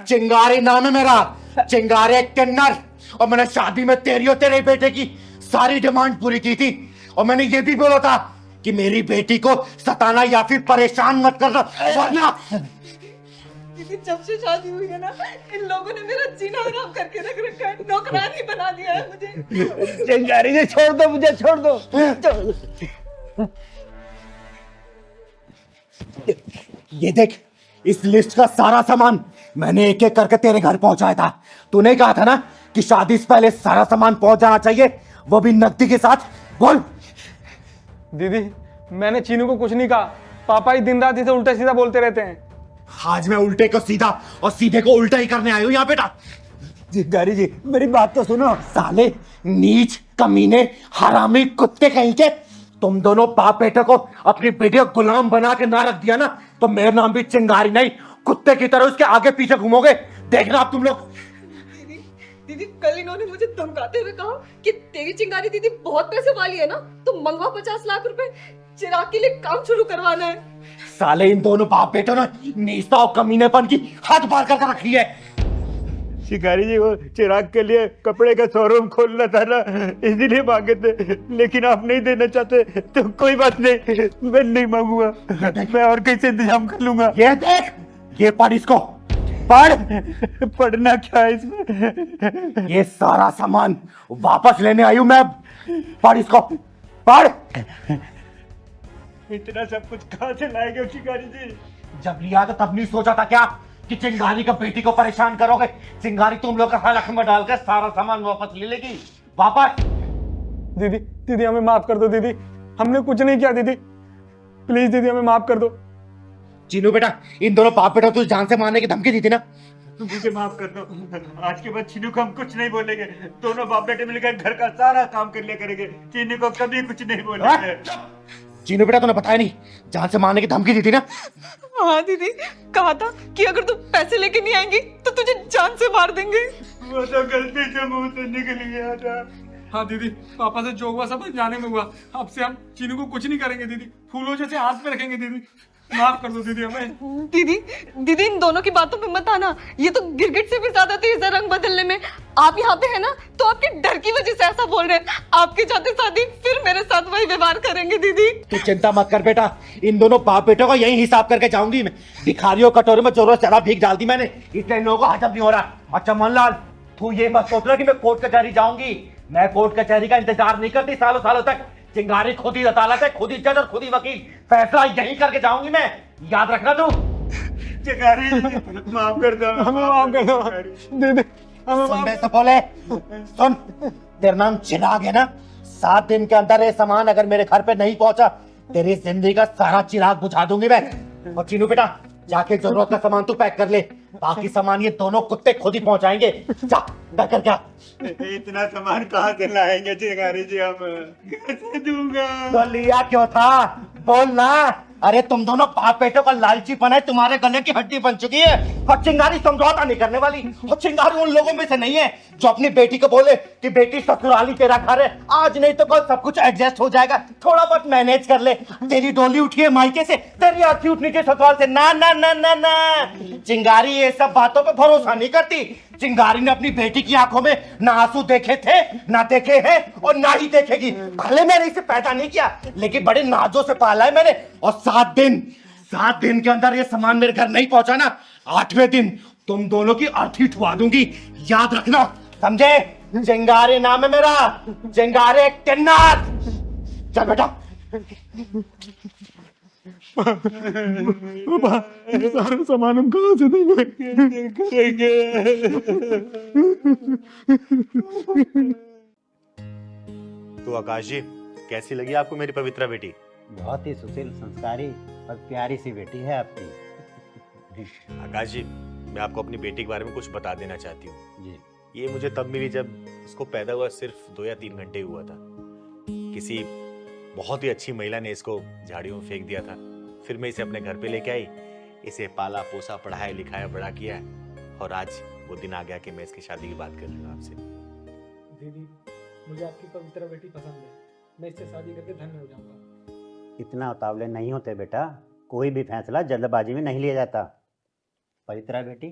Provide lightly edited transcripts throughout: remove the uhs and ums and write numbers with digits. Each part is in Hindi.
चिंगारी नाम है मेरा, चिंगारी एक किन्नर। और मैंने शादी में तेरी और तेरे बेटे की सारी डिमांड पूरी की थी। और मैंने ये भी बोला था कि मेरी बेटी को सताना या फिर परेशान मत करना, वरना। दीदी जब से शादी हुई है ना, इन लोगों ने मेरा जीना हराम करके रख रखा है, नौकरानी बना दिया है मुझे। चिंगारी जी छोड़ दो मुझे, छोड़ दो। ये देख, इस लिस्ट का सारा सामान मैंने एक एक करके तेरे घर पहुंचाया था। तूने कहा था ना कि शादी से पहले सारा सामान पहुंच जाना चाहिए, वो भी नकदी के साथ। बोल। दीदी मैंने चीनू को कुछ नहीं कहा, पापा ही दिन रात इसे उल्टा सीधा बोलते रहते हैं। आज मैं उल्टे को सीधा और सीधे को उल्टा ही करने आया हूं यहाँ बेटा। चिंगारी जी मेरी बात तो सुनो। साले नीच कमीने हरामी कुत्ते कहीं के, तुम दोनों बाप बेटे को अपनी बेटी को गुलाम बना के ना रख दिया ना, तो मेरा नाम भी चिंगारी नहीं, कुत्ते की तरह उसके आगे पीछे घूमोगे। देखना आप तुम लोग। दीदी दीदी कल इन्होंने मुझे धमकाते हुए कहा कि तेरी चिंगारी दीदी बहुत पैसे वाली है ना, तो मंगवा 50 लाख रुपए, चिराग के लिए काम शुरू करवाना है। साले इन दोनों बाप बेटों ने नीचता और कमीनेपन की हद पार कर रखी है। शिकारी जी वो चिराग के लिए कपड़े का शोरूम खोलना था ना, इसीलिए मांगे थे, लेकिन आप नहीं देना चाहते तो कोई बात नहीं, मैं नहीं मांगूंगा, मैं और कैसे इंतजाम कर लूंगा। ये देख, ये पढ़ इसको, पढ़। पढ़ना क्या है इसमें? ये सारा सामान वापस लेने आई हूं मैं। पढ़ इसको, पढ़। इतना सब कुछ कहाँ से लाएंगे शिकारी जी? जब लिया तो तब नहीं सोचा था क्या कि चिंगारी का बेटी को परेशान करोगे। चिंगारी तुम लोग का हलक में डालकर सारा सामान वापस ले लेगी। वापस। दीदी दीदी हमें माफ कर दो दीदी, हमने कुछ नहीं किया दीदी, प्लीज दीदी हमें माफ कर दो। चीनू बेटा, इन दोनों बाप बेटा तुझे जान से मारने की धमकी दी थी ना। मुझे माफ कर दो, आज के बाद चीनू को हम कुछ नहीं बोलेंगे, दोनों बाप बेटे मिलकर घर का सारा काम कर लिया करेंगे, चीनू को कभी कुछ नहीं बोलेंगे। चीनू बेटा तूने बताया नहीं, जान से मारने की धमकी दी थी ना। हाँ दीदी, कहा था कि अगर तू पैसे लेके नहीं आएंगी तो तुझे जान से मार देंगे। वो तो गलती से मुंह से निकल गया था। हाँ दीदी, पापा से जो हुआ सब अनजाने में हुआ, अब से हम चीनू को कुछ नहीं करेंगे दीदी, फूलों जैसे हाथ में रखेंगे दीदी, माफ कर दो दीदी हमें। दीदी दीदी इन दोनों की बातों पे मत आना, ये तो गिरगिट से भी ज्यादा तेज है रंग बदलने में। आप यहाँ पे है ना तो आपके डर की वजह से ऐसा बोल रहे हैं, आपके जाते शादी फिर मेरे साथ वही व्यवहार करेंगे। दीदी तू चिंता मत कर बेटा, इन दोनों बाप बेटों को यही हिसाब करके जाऊंगी मैं। भिखारियों कटोरे में जोरों से ज्यादा भीख डाल दी मैंने, इसलिए इन लोगों को हजम नहीं हो रहा। अच्छा मनलाल, तू ये मत सोच रहा कि मैं कोर्ट कचहरी जाऊंगी, मैं कोर्ट कचहरी का इंतजार नहीं करती सालों सालों तक। चिंगारी खुद ही अदालत है, खुद ही जज और खुद ही वकील, फैसला यही करके जाऊंगी मैं, याद रखना तू। चिंगारी माफ कर दो, हमें माफ कर दो दीदी, हमें सुन माफ बे सफोले, सुन, तेरा नाम चिराग है ना। 7 दिन के अंदर ये सामान अगर मेरे घर पे नहीं पहुंचा, तेरी जिंदगी का सारा चिराग बुझा दूंगी मैं। और चीनू बेटा, जाके जरूरत का सामान तू पैक कर ले, बाकी सामान ये दोनों कुत्ते खुद ही पहुंचाएंगे। जा कर क्या। इतना सामान कहाँ से लाएंगे चिंगारी जी, हम कैसे दूंगा? तो लिया क्यों था, बोल ना। अरे तुम दोनों बाप बेटों का लालचीपन है, तुम्हारे गले की हड्डी बन चुकी है। और चिंगारी समझौता नहीं करने वाली, और चिंगारी उन लोगों में से नहीं है जो अपनी बेटी को बोले कि बेटी ससुराली तेरा घर है, आज नहीं तो कल सब कुछ एडजस्ट हो जाएगा, थोड़ा बहुत मैनेज कर ले। तेरी डोली उठी है मायके से, तेरी अर्थी उठनी चाहिए ससुराल से। ना ना ना ना ना, चिंगारी ये सब बातों पे भरोसा नहीं करती। चिंगारी ने अपनी बेटी की आंखों में ना आंसू देखे थे, ना देखे हैं, और ना ही देखेगी। भले मैंने इसे पैदा नहीं किया, लेकिन बड़े नाजों से पाला है मैंने। और 7 दिन के अंदर ये सामान मेरे घर नहीं पहुंचा ना, 8वें दिन तुम दोनों की अर्थी उठवा दूंगी, याद रखना, समझे। चिंगारी नाम है मेरा, चिंगारी किन्नर। चल बेटा। सारा सामान हम कहाँ से देंगे? तो आकाश जी, कैसी लगी आपको मेरी पवित्रा बेटी? बहुत ही सुशील, संस्कारी और प्यारी सी बेटी है आपकी। आकाश जी, मैं आपको अपनी बेटी के बारे में कुछ बता देना चाहती हूँ। जी। ये मुझे तब मिली जब उसको पैदा हुआ सिर्फ 2 या 3 घंटे हुआ था। किसी बहुत ही अच्छी महिला ने इसको झाड़ियों में फेंक दिया था। फिर मैं इसे अपने घर पे लेके आई, इसे पाला पोसा, पढ़ाया लिखाया, बड़ा किया, और आज वो दिन आ गया कि मैं इसकी शादी की बात कर रही हूँ आपसे। दीदी मुझे आपकी पवित्र बेटी पसंद है, मैं इससे शादी करके धन्य हो जाऊंगा। इतना उतावले नहीं होते बेटा, कोई भी फैसला जल्दबाजी में नहीं लिया जाता। पवित्रा बेटी,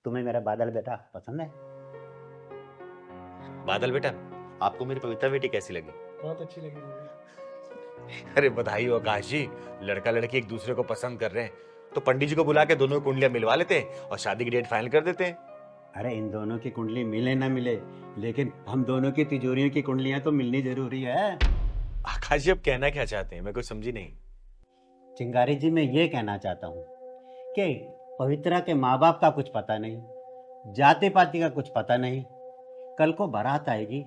तुम्हें मेरा बादल बेटा पसंद है? बादल बेटा, आपको मेरी पवित्रा बेटी कैसी लगी? बहुत अच्छी लगी दीदी। अरे बधाई हो आकाश जी, लड़का लड़की एक दूसरे को पसंद कर रहे हैं तो पंडित जी को बुला के दोनों कुंडलियां मिलवा लेते हैं और शादी की डेट फाइनल कर देते हैं। अरे इन दोनों की कुंडली मिले ना मिले, लेकिन हम दोनों की तिजोरियों की कुंडलियां तो मिलनी जरूरी है। आकाश जी, अब कहना क्या चाहते हैं? मैं कुछ समझी नहीं। चिंगारी जी, मैं ये कहना चाहता हूँ कि पवित्रा के माँ बाप का कुछ पता नहीं, जाति पाति का कुछ पता नहीं। कल को बारात आएगी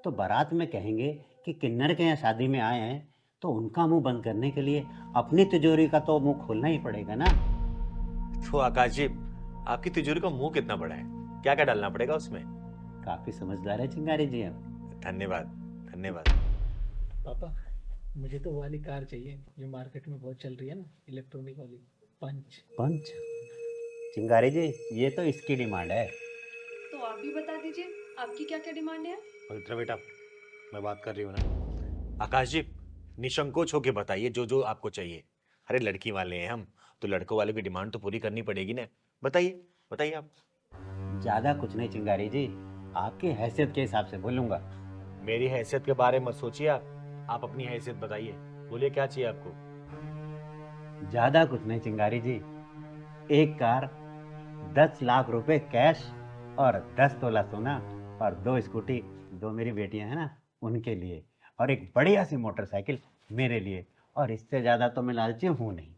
तो बारात में कहेंगे कि किन्नर के यहाँ शादी में आए हैं, तो उनका मुंह बंद करने के लिए अपनी तिजोरी का तो मुंह खोलना ही पड़ेगा ना। तो आकाश जी, आपकी तिजोरी का मुंह कितना बड़ा है? क्या क्या डालना पड़ेगा उसमें? काफी समझदार है चिंगारी जी आप। धन्यवाद धन्यवाद। पापा, मुझे तो वो वाली कार चाहिए जो मार्केट में बहुत चल रही है ना, इलेक्ट्रॉनिक वाली, पंच। पंच? चिंगारी जी, ये तो इसकी डिमांड है। तो आप भी बता दीजिए आपकी क्या क्या डिमांड है। पवित्रा बेटा, मैं बात कर रही हूँ ना। आकाश जी, निसंकोच होके बताइए जो जो आपको चाहिए। अरे लड़की वाले हैं हम, तो लड़कों वाले की डिमांड तो पूरी करनी पड़ेगी ना। बताइए बताइए आप। ज्यादा कुछ नहीं चिंगारी जी, आपकी हैसियत के हिसाब से बोलूंगा। मेरी हैसियत के बारे में मत सोचिए आप अपनी हैसियत बताइए। बोलिए क्या चाहिए आपको? ज्यादा कुछ नहीं चिंगारी जी, एक कार, 10 लाख रुपए कैश और 10 तोला सोना और 2 स्कूटी, 2 मेरी बेटियां हैं ना उनके लिए, और एक बढ़िया सी मोटरसाइकिल मेरे लिए। और इससे ज्यादा तो मैं लालची हूँ नहीं।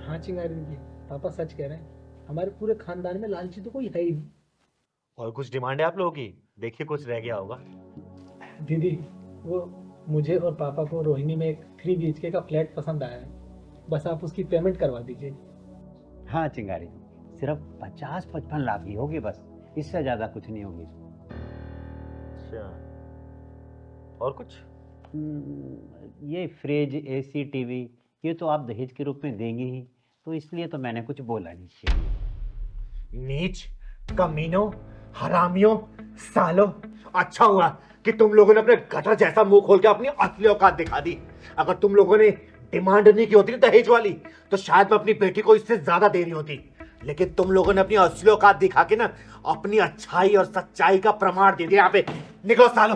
हाँ चिंगारी जी, पापा सच कह रहे हैं, हमारे पूरे खानदान में लालची तो कोई है ही नहीं। और कुछ डिमांड है आप लोगों की? देखिए कुछ रह गया होगा। दीदी, वो मुझे और पापा को रोहिणी में एक 3 BHK का फ्लैट पसंद आया है, बस आप उसकी पेमेंट करवा दीजिए। हाँ चिंगारी जी, सिर्फ 50-55 लाख ही होगी बस, इससे ज्यादा कुछ नहीं होगी। अच्छा, और कुछ? ये फ्रिज, AC, टीवी, ये तो आप दहेज के रूप में देंगे ही, तो इसलिए तो मैंने कुछ बोला नहीं चाहिए। नीच, कमीनों, हरामियों, सालों, अच्छा हुआ कि तुम लोगों ने अपने गटर जैसा मुंह खोल के अपनी असली औकात दिखा दी। अगर तुम लोगों ने डिमांड नहीं की होती दहेज वाली, तो शायद मैं अपनी बेटी को इससे ज्यादा दे रही होती। लेकिन तुम लोगों ने अपनी असली औकात दिखा के ना अपनी अच्छाई और सच्चाई का प्रमाण दे दिया। यहाँ पे निकलो सालों,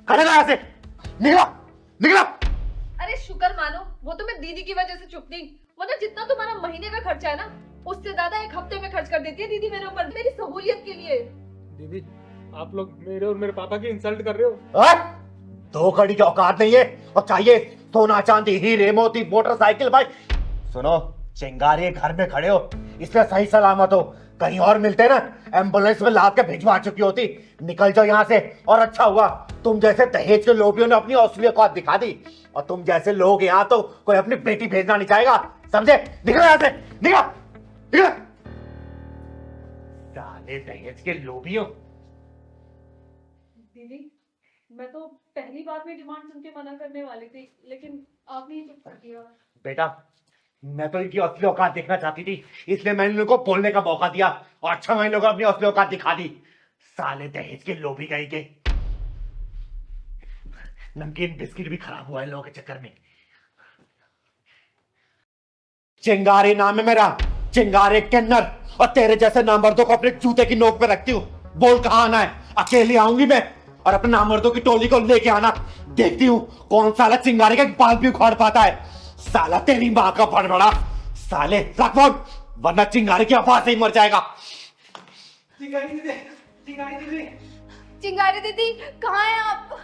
खड़े रहो ऐसे, निकलो निकलो। अरे शुक्र मानो वो तो मैं दीदी की वजह से चुप थी, वरना जितना तुम्हारा महीने का खर्चा है ना उससे ज्यादा एक हफ्ते में खर्च कर देती है दीदी मेरे ऊपर, मेरी सहूलियत के लिए। दीदी, आप लोग मेरे और मेरे पापा की इंसल्ट कर रहे हो। दो कड़ी की औकात नहीं है और चाहिए सोना चांदी हीरे मोती मोटरसाइकिल। भाई सुनो, चिंगारी घर में खड़े हो इसलिए सही सलामत हो, कहीं और मिलते ना एम्बुलेंस में लाद के भिजवा चुकी होती। निकल जाओ यहाँ से। और अच्छा हुआ तुम जैसे दहेज के लोभियों ने अपनी असली औकात दिखा दी, और तुम जैसे लोग यहाँ तो कोई अपनी बेटी भेजना नहीं चाहेगा, समझे? निकलो यहाँ से, निकलो निकलो। साले दहेज के लोभियों। दीदी, मैं तो पहली बार में डिमांड सुन के मना करने वाली थी, लेकिन आपने ही चुप कर दिया। बेटा, मैं तो इनकी असली औकात देखना चाहती थी, इसलिए मैंने इनको बोलने का मौका दिया, और अच्छा मैंने लोगों अपनी असली औकात दिखा दी। साले दहेज के लोभी गई के। नमकीन बिस्किट भी खराब हुआ है लोगों के चक्कर में। चिंगारी नाम है मेरा, चिंगारी किन्नर, और तेरे जैसे नामर्दों को अपने जूते की नोक पे रखती हूँ। बोल कहाँ आना है, अकेली आऊंगी मैं, और अपने नामर्दों की टोली को लेके आना। देखती हूँ कौन साला चिंगारी का बाल भी उखाड़ पाता है। साला तेरी माँ का बड़बड़ा, साले रख फोन, वरना चिंगारी की आवाज से ही मर जाएगा। चिंगारी दीदी कहाँ हैं आप?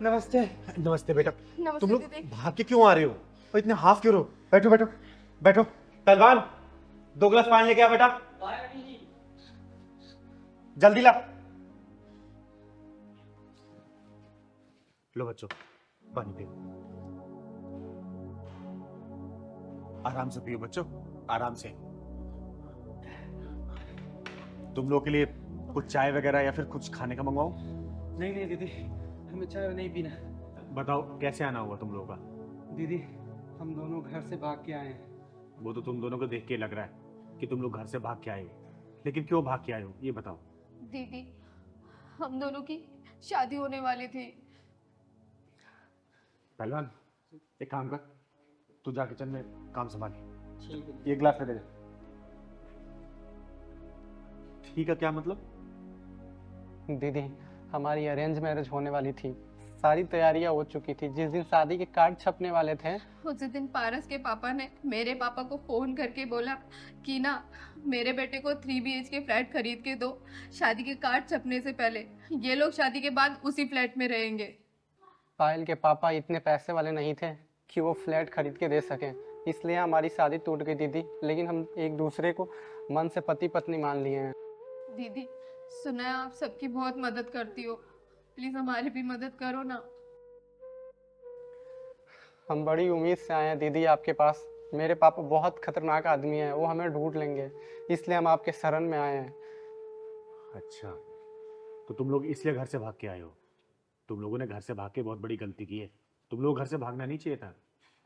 नमस्ते। नमस्ते बेटा। नमस्ते तुम लोग दीदी। भाग के क्यों आ रहे हो और इतने हाफ क्यों रहो? बैठो बैठो बैठो। पहलवान, 2 गिलास पानी लेके आ बेटा, जल्दी ला। लो बच्चों, पानी पियो। आराम से पियो बच्चों, आराम से। तुम लोग के लिए कुछ चाय वगैरह या फिर कुछ खाने का मंगवाऊं? नहीं नहीं दीदी, हमें चाय नहीं पीना। बताओ कैसे आना हुआ तुम लोगों का? दीदी, हम दोनों घर से भाग के आए हैं। वो तो तुम दोनों को देख के लग रहा है कि तुम लोग घर से भाग के आए हो, लेकिन क्यों भाग के आए हो ये बताओ। दीदी, हम दोनों की शादी होने वाली थी। पहलवान, एक काम कर, तू जा किचन में काम संभाल। ये गिलास दे दे। ठीक है, क्या मतलब? दीदी, हमारी अरेंज मैरिज होने वाली थी, सारी तैयारियां हो चुकी थी। जिस दिन शादी के कार्ड छपने वाले थे, उस दिन पारस के पापा ने मेरे पापा को फोन करके बोला कि ना मेरे बेटे को 3 BHK फ्लैट खरीद के दो, शादी के कार्ड छपने से पहले। ये लोग शादी के बाद उसी फ्लैट में रहेंगे। पायल के पापा इतने पैसे वाले नहीं थे कि वो फ्लैट खरीद के दे सकें, इसलिए हमारी शादी टूट गई दीदी। लेकिन हम एक दूसरे को मन से पति पत्नी मान लिए हैं। दीदी सुना है आप सबकी बहुत मदद करती हो, प्लीज हमारी भी मदद करो ना। हम बड़ी उम्मीद से आए हैं दीदी आपके पास। मेरे पापा बहुत खतरनाक आदमी हैं, वो हमें ढूंढ लेंगे, इसलिए हम आपके शरण में आए हैं। अच्छा, तो तुम लोग इसलिए घर से भाग के आए हो? तुम लोगों ने घर से भाग के बहुत बड़ी गलती की है। तुम लोग घर से भागना नहीं चाहिए था।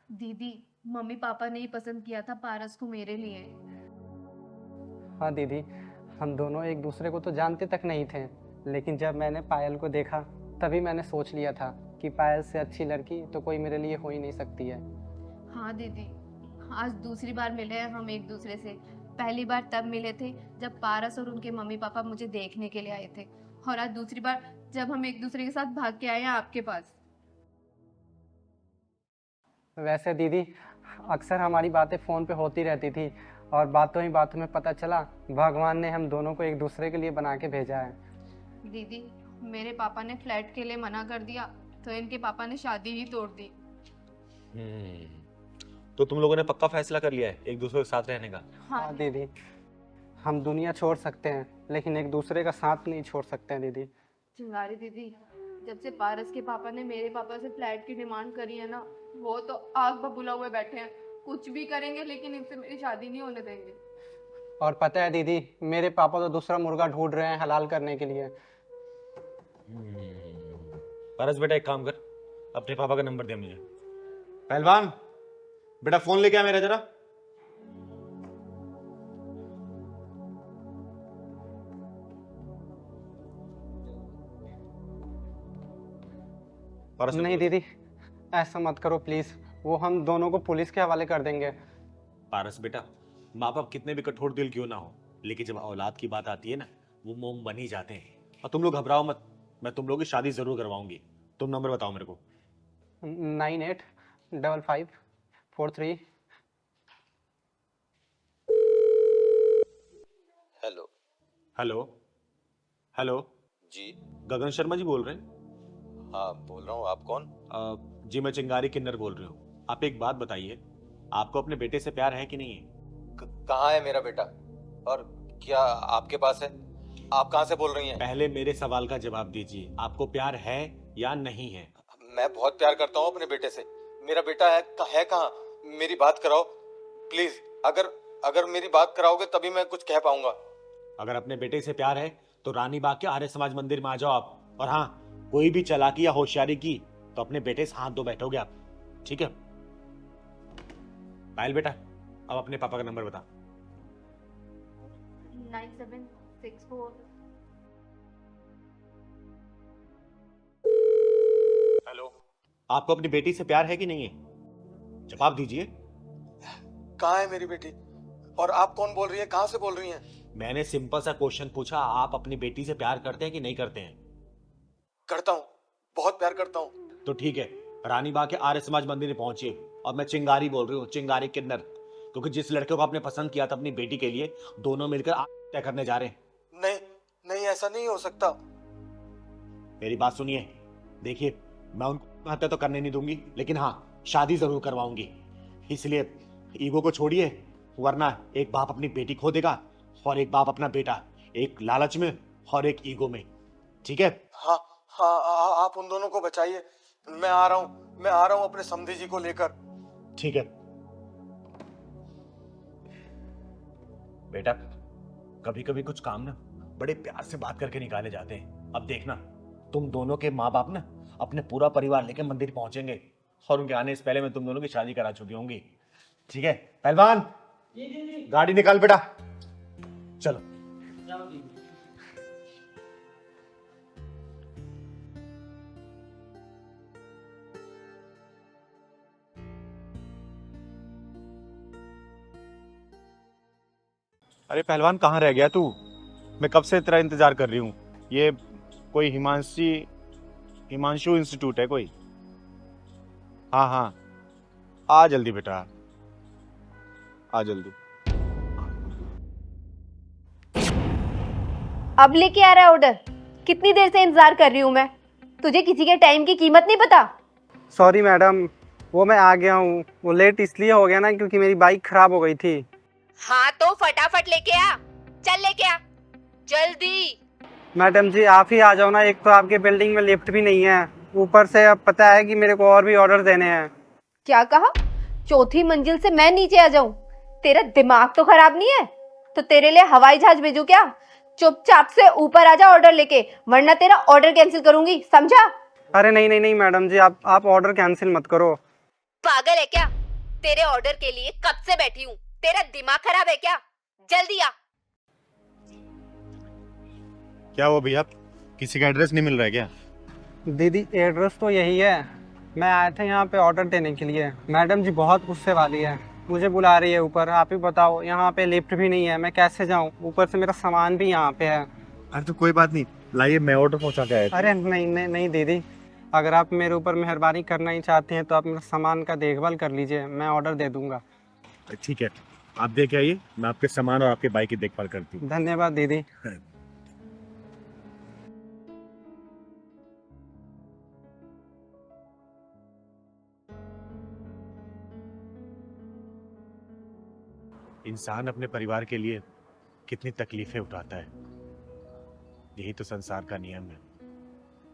दीदी मम्मी पापा ने ही पसंद किया था पारस को मेरे लिए। हाँ दीदी, हम दोनों एक दूसरे को तो जानते तक नहीं थे, लेकिन जब मैंने पायल को देखा तभी मैंने सोच लिया था कि पायल से अच्छी लड़की तो कोई मेरे लिए हो ही नहीं सकती है। हाँ दीदी, आज दूसरी बार मिले हैं हम एक दूसरे से। पहली बार तब मिले थे जब पारस और उनके मम्मी पापा मुझे देखने के लिए आए थे, और आज दूसरी बार जब हम एक दूसरे के साथ भाग के आए हैं आपके पास। वैसे दीदी, अक्सर हमारी बातें फ़ोन पे होती रहती थी, और बातों ही बातों में पता चला भगवान ने हम दोनों को एक दूसरे के लिए बना के भेजा है। दीदी मेरे पापा ने फ्लैट के लिए मना कर दिया तो इनके पापा ने शादी ही तोड़ दी। तो तुम लोगों ने पक्का फैसला कर लिया है एक दूसरे के साथ रहने का? हाँ दीदी, हम दुनिया छोड़ सकते हैं लेकिन एक दूसरे का साथ नहीं छोड़ सकते हैं दीदी। चिंगारी दीदी, जब से पारस के पापा ने मेरे पापा से फ्लैट की डिमांड करी है ना, वो तो आग बबूला हुए बैठे हैं। कुछ भी करेंगे लेकिन इनसे मेरी शादी नहीं होने देंगे। और पता है दीदी, मेरे पापा तो दूसरा मुर्गा ढूंढ रहे हैं हलाल करने के लिए। पारस बेटा, एक काम कर, अपने पापा का नंबर दे मुझे। पहलवान बेटा, फोन लेके आ मेरा जरा। पारस, नहीं दीदी, ऐसा मत करो प्लीज, वो हम दोनों को पुलिस के हवाले कर देंगे। पारस बेटा, माँ बाप कितने भी कठोर दिल क्यों ना हो, लेकिन जब औलाद की बात आती है ना, वो मोम बन ही जाते हैं। और तुम लोग घबराओ मत, मैं तुम लोगों की शादी जरूर करवाऊंगी। तुम नंबर बताओ मेरे को। 985543। हेलो। हेलो हेलो जी। गगन शर्मा जी बोल रहे हैं? हाँ बोल रहा हूँ, आप कौन? जी मैं चिंगारी किन्नर बोल रही हूँ। आप एक बात बताइए, आपको अपने बेटे से प्यार है कि नहीं है? कहाँ है मेरा बेटा, और क्या आपके पास है? आप कहाँ से बोल रही हैं? पहले मेरे सवाल का जवाब दीजिए, आपको प्यार है या नहीं है? मैं बहुत प्यार करता हूँ अपने बेटे से। मेरा बेटा है कहाँ? मेरी बात कराओ प्लीज। अगर मेरी बात कराओगे तभी मैं कुछ कह पाऊंगा। अगर अपने बेटे से प्यार है तो रानी बाग के आर्य समाज मंदिर में आ जाओ आप। और हाँ, कोई भी चालाकी या होशियारी की तो अपने बेटे से हाथ धो बैठोगे आप, ठीक है? पायल बेटा, अब अपने पापा का नंबर बता। 9764। हेलो, आपको अपनी बेटी से प्यार है कि नहीं है? जवाब दीजिए। कहाँ है मेरी बेटी, और आप कौन बोल रही है, कहाँ से बोल रही हैं? मैंने सिंपल सा क्वेश्चन पूछा, आप अपनी बेटी से प्यार करते हैं कि नहीं करते हैं? करता हूँ, बहुत प्यार करता हूँ। तो ठीक है, रानी बाग के आर्य समाज मंदिर में पहुंचिए। और मैं चिंगारी बोल रही हूँ, चिंगारी किन्नर, क्योंकि जिस लड़के को आपने पसंद किया था अपनी बेटी के लिए, दोनों मिलकर तय करने जा रहे हैं। नहीं ऐसा नहीं हो सकता। मेरी बात सुनिए, देखिए मैं उनको हत्या तो करने नहीं दूंगी, लेकिन हाँ शादी जरूर करवाऊंगी। इसलिए ईगो को छोड़िए, वरना एक बाप अपनी बेटी खो देगा और एक बाप अपना बेटा, एक लालच में और एक ईगो में, ठीक है? हाँ, आप उन दोनों को बचाइए। मैं आ रहा हूँ अपने समधी जी को लेकर। ठीक है बेटा, कभी कभी कुछ काम ना बड़े प्यार से बात करके निकाले जाते हैं। अब देखना, तुम दोनों के माँ बाप ना अपने पूरा परिवार लेकर मंदिर पहुंचेंगे और उनके आने से पहले मैं तुम दोनों की शादी करा चुकी होंगी, ठीक है? पहलवान, गाड़ी निकाल बेटा, चलो। अरे पहलवान कहाँ रह गया तू? मैं कब से तेरा इंतजार कर रही हूँ। ये कोई हिमांशु इंस्टीट्यूट है कोई? हाँ हाँ, आ जल्दी बेटा, आ जल्दी। अब लेके आ रहा है ऑर्डर? कितनी देर से इंतजार कर रही हूँ मैं। तुझे किसी के टाइम की कीमत नहीं पता? सॉरी मैडम, वो मैं आ गया हूँ। वो लेट इसलिए हो गया ना क्योंकि मेरी बाइक खराब हो गई थी। हाँ तो फटाफट लेके आ, चल लेके आ जल्दी। मैडम जी आप ही आ जाओ ना, एक तो आपके बिल्डिंग में लिफ्ट भी नहीं है, ऊपर से अब पता है कि मेरे को और भी ऑर्डर देने हैं। क्या कहा? चौथी मंजिल से मैं नीचे आ जाऊं? तेरा दिमाग तो खराब नहीं है? तो तेरे लिए हवाई जहाज भेजूं क्या? चुपचाप से ऊपर आ जा ऑर्डर लेके, वरना तेरा ऑर्डर कैंसिल करूंगी, समझा? अरे नहीं नहीं नहीं मैडम जी, आप ऑर्डर कैंसिल मत करो। पागल है क्या? तेरे ऑर्डर के लिए कब से बैठी हूँ, तेरा दिमाग खराब है क्या? जल्दी आ। क्या हुआ भैया, किसी का एड्रेस नहीं मिल रहा है क्या? दीदी एड्रेस तो यही है, मैं आया था यहाँ पे ऑर्डर देने के लिए। मैडम जी बहुत गुस्से वाली है, मुझे बुला रही है ऊपर। आप ही बताओ, यहाँ पे लिफ्ट भी नहीं है, मैं कैसे जाऊँ? ऊपर से मेरा सामान भी यहाँ पे है। अरे तो कोई बात नहीं, लाइए मैं ऑर्डर पहुँचा के आया। अरे नहीं नहीं नहीं दीदी, अगर आप मेरे ऊपर मेहरबानी करना ही चाहते हैं तो आप मेरा सामान का देखभाल कर लीजिए, मैं ऑर्डर दे दूँगा। ठीक है, आप देख आइए, मैं आपके सामान और आपके बाइक की देखभाल करती हूँ। धन्यवाद दीदी। इंसान अपने परिवार के लिए कितनी तकलीफें उठाता है, यही तो संसार का नियम है।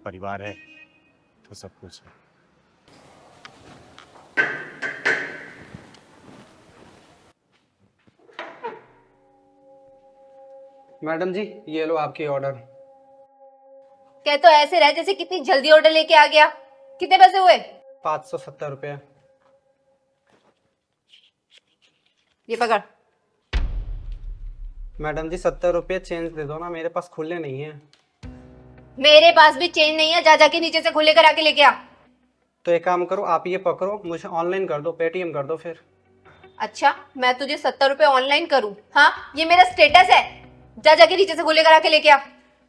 परिवार है तो सब कुछ है। मैडम जी ये लो आपकी ऑर्डर। क्या तो ऐसे रह जैसे कितनी जल्दी ऑर्डर लेके आ गया। कितने पैसे हुए? 570 रुपये। ये पकड़। मैडम जी 70 रुपये चेंज दे दो ना, मेरे पास खुले नहीं है। मेरे पास भी चेंज नहीं है, जा जाके नीचे से खुले करा के लेके आ। तो एक काम करो, आप ये पकड़ो, मुझे ऑनलाइन कर दो, पेटीएम कर दो फिर। अच्छा, मैं तुझे 70 रुपए ऑनलाइन करूं? हाँ, ये मेरा स्टेटस है। जा जाके नीचे से खुले करा के लेके आ,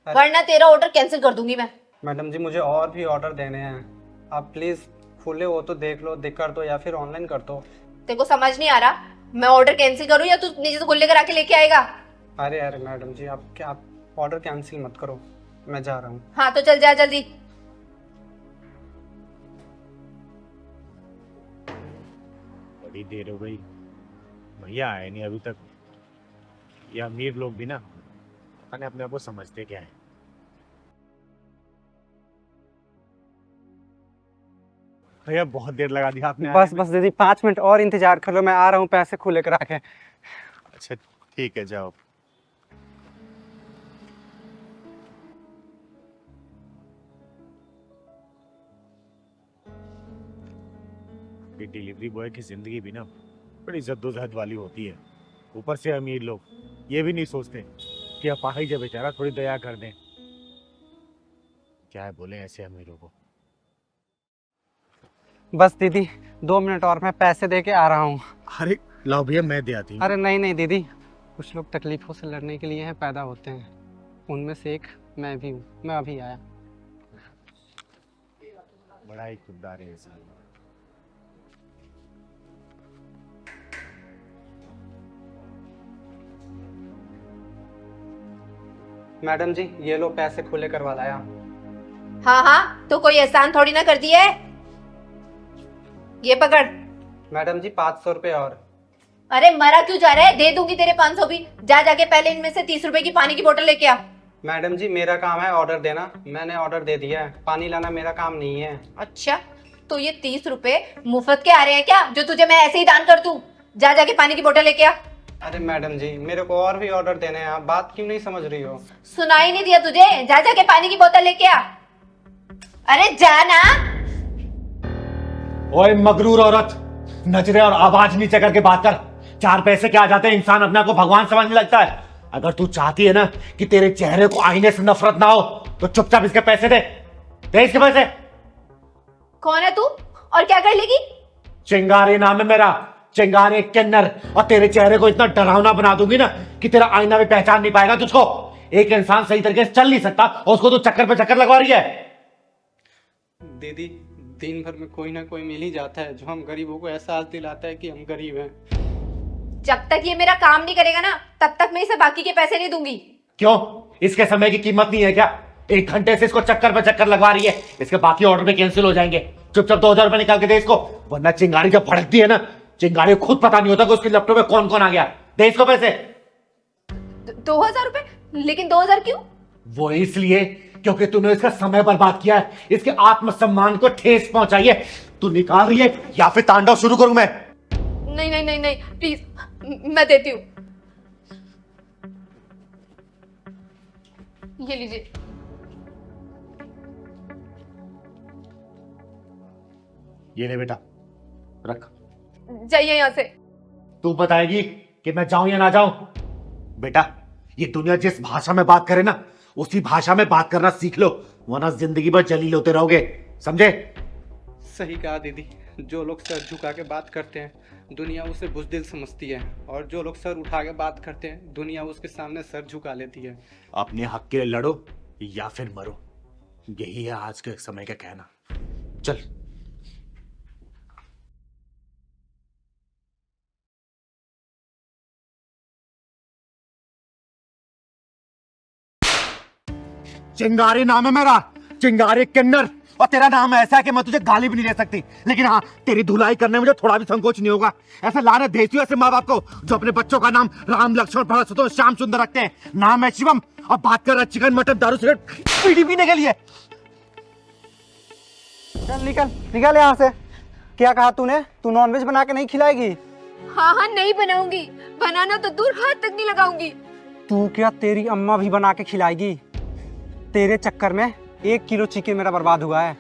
वरना तेरा ऑर्डर कैंसिल कर दूंगी मैं। मैडम जी मुझे और भी ऑर्डर देने हैं, आप प्लीज खुले हो तो देख लो, देख कर दो या फिर ऑनलाइन कर दो। तेरे को समझ नहीं आ रहा, मैं ऑर्डर कैंसिल करूं या तू नीचे से खुले करा के लेके आएगा? अरे अरे मैडम जी आप ऑर्डर कैंसिल मत करो, मैं जा रहा हूँ। हाँ तो चल जा जल्दी। बड़ी देर हो गई, भैया आए नहीं अभी तक। ये अमीर लोग भी ना पता नहीं अपने आप को समझते क्या है। भैया बहुत देर लगा दिया आपने। बस बस दीदी 5 मिनट और इंतजार कर लो, मैं आ रहा हूँ पैसे खुले करा के। अच्छा ठीक है, जाओ। ये डिलीवरी बॉय की जिंदगी भी ना बड़ी जद्दोजहद वाली होती है। ऊपर से अमीर लोग ये भी नहीं सोचते कि अपाहिज है बेचारा, थोड़ी दया कर दें। क्या है बोले ऐसे अमीरों को। बस दीदी 2 मिनट और, मैं पैसे दे के आ रहा हूँ। अरे लाओ भैया, मैं दे आती हूँ। अरे नहीं नहीं दीदी, कुछ लोग तकलीफों से लड़ने के लिए हैं पैदा होते हैं, उनमें से एक मैं भी हूँ, मैं अभी आया। बड़ा ही खुददार है इंसान। मैडम जी ये लो पैसे खुले करवा लाया। हाँ हाँ, तो कोई एहसान थोड़ी ना कर दिया है। ये पकड़। मैडम जी 500 रुपये और। अरे मरा क्यों जा रहा है, दे दूंगी तेरे 500 भी। जा जाके पहले इनमें से 30 रुपए की पानी की बोतल लेके आ। मैडम जी मेरा काम है ऑर्डर देना, मैंने ऑर्डर दे दिया है, पानी लाना मेरा काम नहीं है। अच्छा, तो ये 30 रुपए मुफ्त के आ रहे हैं क्या, जो तुझे मैं ऐसे ही दान कर दूं? जा जाके पानी की बोतल लेके आ। अरे मैडम जी मेरे को और भी ऑर्डर देने हैं, आप बात क्यों नहीं समझ रही हो? सुनाई नहीं दिया तुझे? जा जाके पानी की बोतल लेके आ। अरे जा ना। ओए मगरूर औरत, नजरे और आवाज नीचे करके बात कर। 4 पैसे क्या आ जाते हैं, इंसान अपने आप को भगवान समझने लगता है। अगर तू चाहती है ना कि तेरे चेहरे को आईने से नफरत ना हो तो चुपचाप इसके पैसे दे इसके पैसे। कौन है तू और क्या कर लेगी? चिंगारी नाम है मेरा, चिंगारे किन्नर, और तेरे चेहरे को इतना डरावना बना दूंगी ना कि तेरा आईना भी पहचान नहीं पाएगा तुझको। एक इंसान सही तरीके से चल नहीं सकता और उसको तो चक्कर पे चक्कर लगवा रही है। दीदी, दिन भर में कोई ना कोई मिल ही जाता है जो हम गरीबों को एहसास दिलाता है कि हम गरीब हैं। जब तक ये मेरा काम नहीं करेगा ना, तब तक मैं इसे बाकी के पैसे नहीं दूंगी। क्यों? इसके समय की कीमत नहीं है क्या? 1 घंटे से इसको चक्कर पे चक्कर लगवा रही है, इसके बाकी ऑर्डर भी कैंसिल हो जाएंगे। चुपचाप 2000 रुपए निकाल के दे इसको, वरना चिंगारी जब भड़कती है ना, चिंगारी को खुद पता नहीं होता कि उसके लैपटॉप में कौन कौन आ गया। दे इसको पैसे। 2000 रुपए? लेकिन 2000 क्यों? वो इसलिए क्योंकि तूने इसका समय बर्बाद किया है, इसके आत्मसम्मान को ठेस पहुंचाई है। तू निकाल रही है या फिर तांडव शुरू करूं मैं? नहीं नहीं नहीं नहीं, प्लीज मैं देती हूँ। ये लीजिए। ये ले बेटा, रख। जाइए यहाँ से। तू बताएगी कि मैं जाऊं या ना जाऊं? बेटा, ये दुनिया जिस भाषा में बात करे ना, उसी भाषा में बात करना सीख लो, वरना जिंदगी भर जलील होते रहोगे, समझे? सही कहा दीदी, जो लोग सर झुका के बात करते हैं दुनिया उसे बुज़दिल समझती है, और जो लोग सर उठा के बात करते हैं दुनिया उसके सामने सर झुका लेती है। अपने हक के लिए लड़ो या फिर मरो, यही है आज के समय का कहना। चल। चिंगारी नाम है मेरा, चिंगारी किन्नर, और तेरा नाम ऐसा है कि मैं तुझे गाली भी नहीं दे सकती, लेकिन हाँ, तेरी धुलाई करने में मुझे थोड़ा भी संकोच नहीं होगा। ऐसे लानत भेजती हूँ ऐसे माँ बाप को जो अपने बच्चों का नाम राम लक्ष्मण भरत शत्रुघ्न श्याम सुंदर रखते हैं। नाम है शिवम, और बात कर रहा है चिकन मटन दारू सिगरेट बीड़ी पीने के लिए। चल निकल निकल यहाँ से। क्या कहा तूने? तू नॉनवेज बना के नहीं खिलाएगी? हाँ हाँ, नहीं बनाऊंगी, बनाना तो दूर हाथ तक नहीं लगाऊंगी। तू क्या, तेरी अम्मा भी बना के खिलाएगी? तेरे चक्कर में 1 किलो चिकन मेरा बर्बाद हुआ है।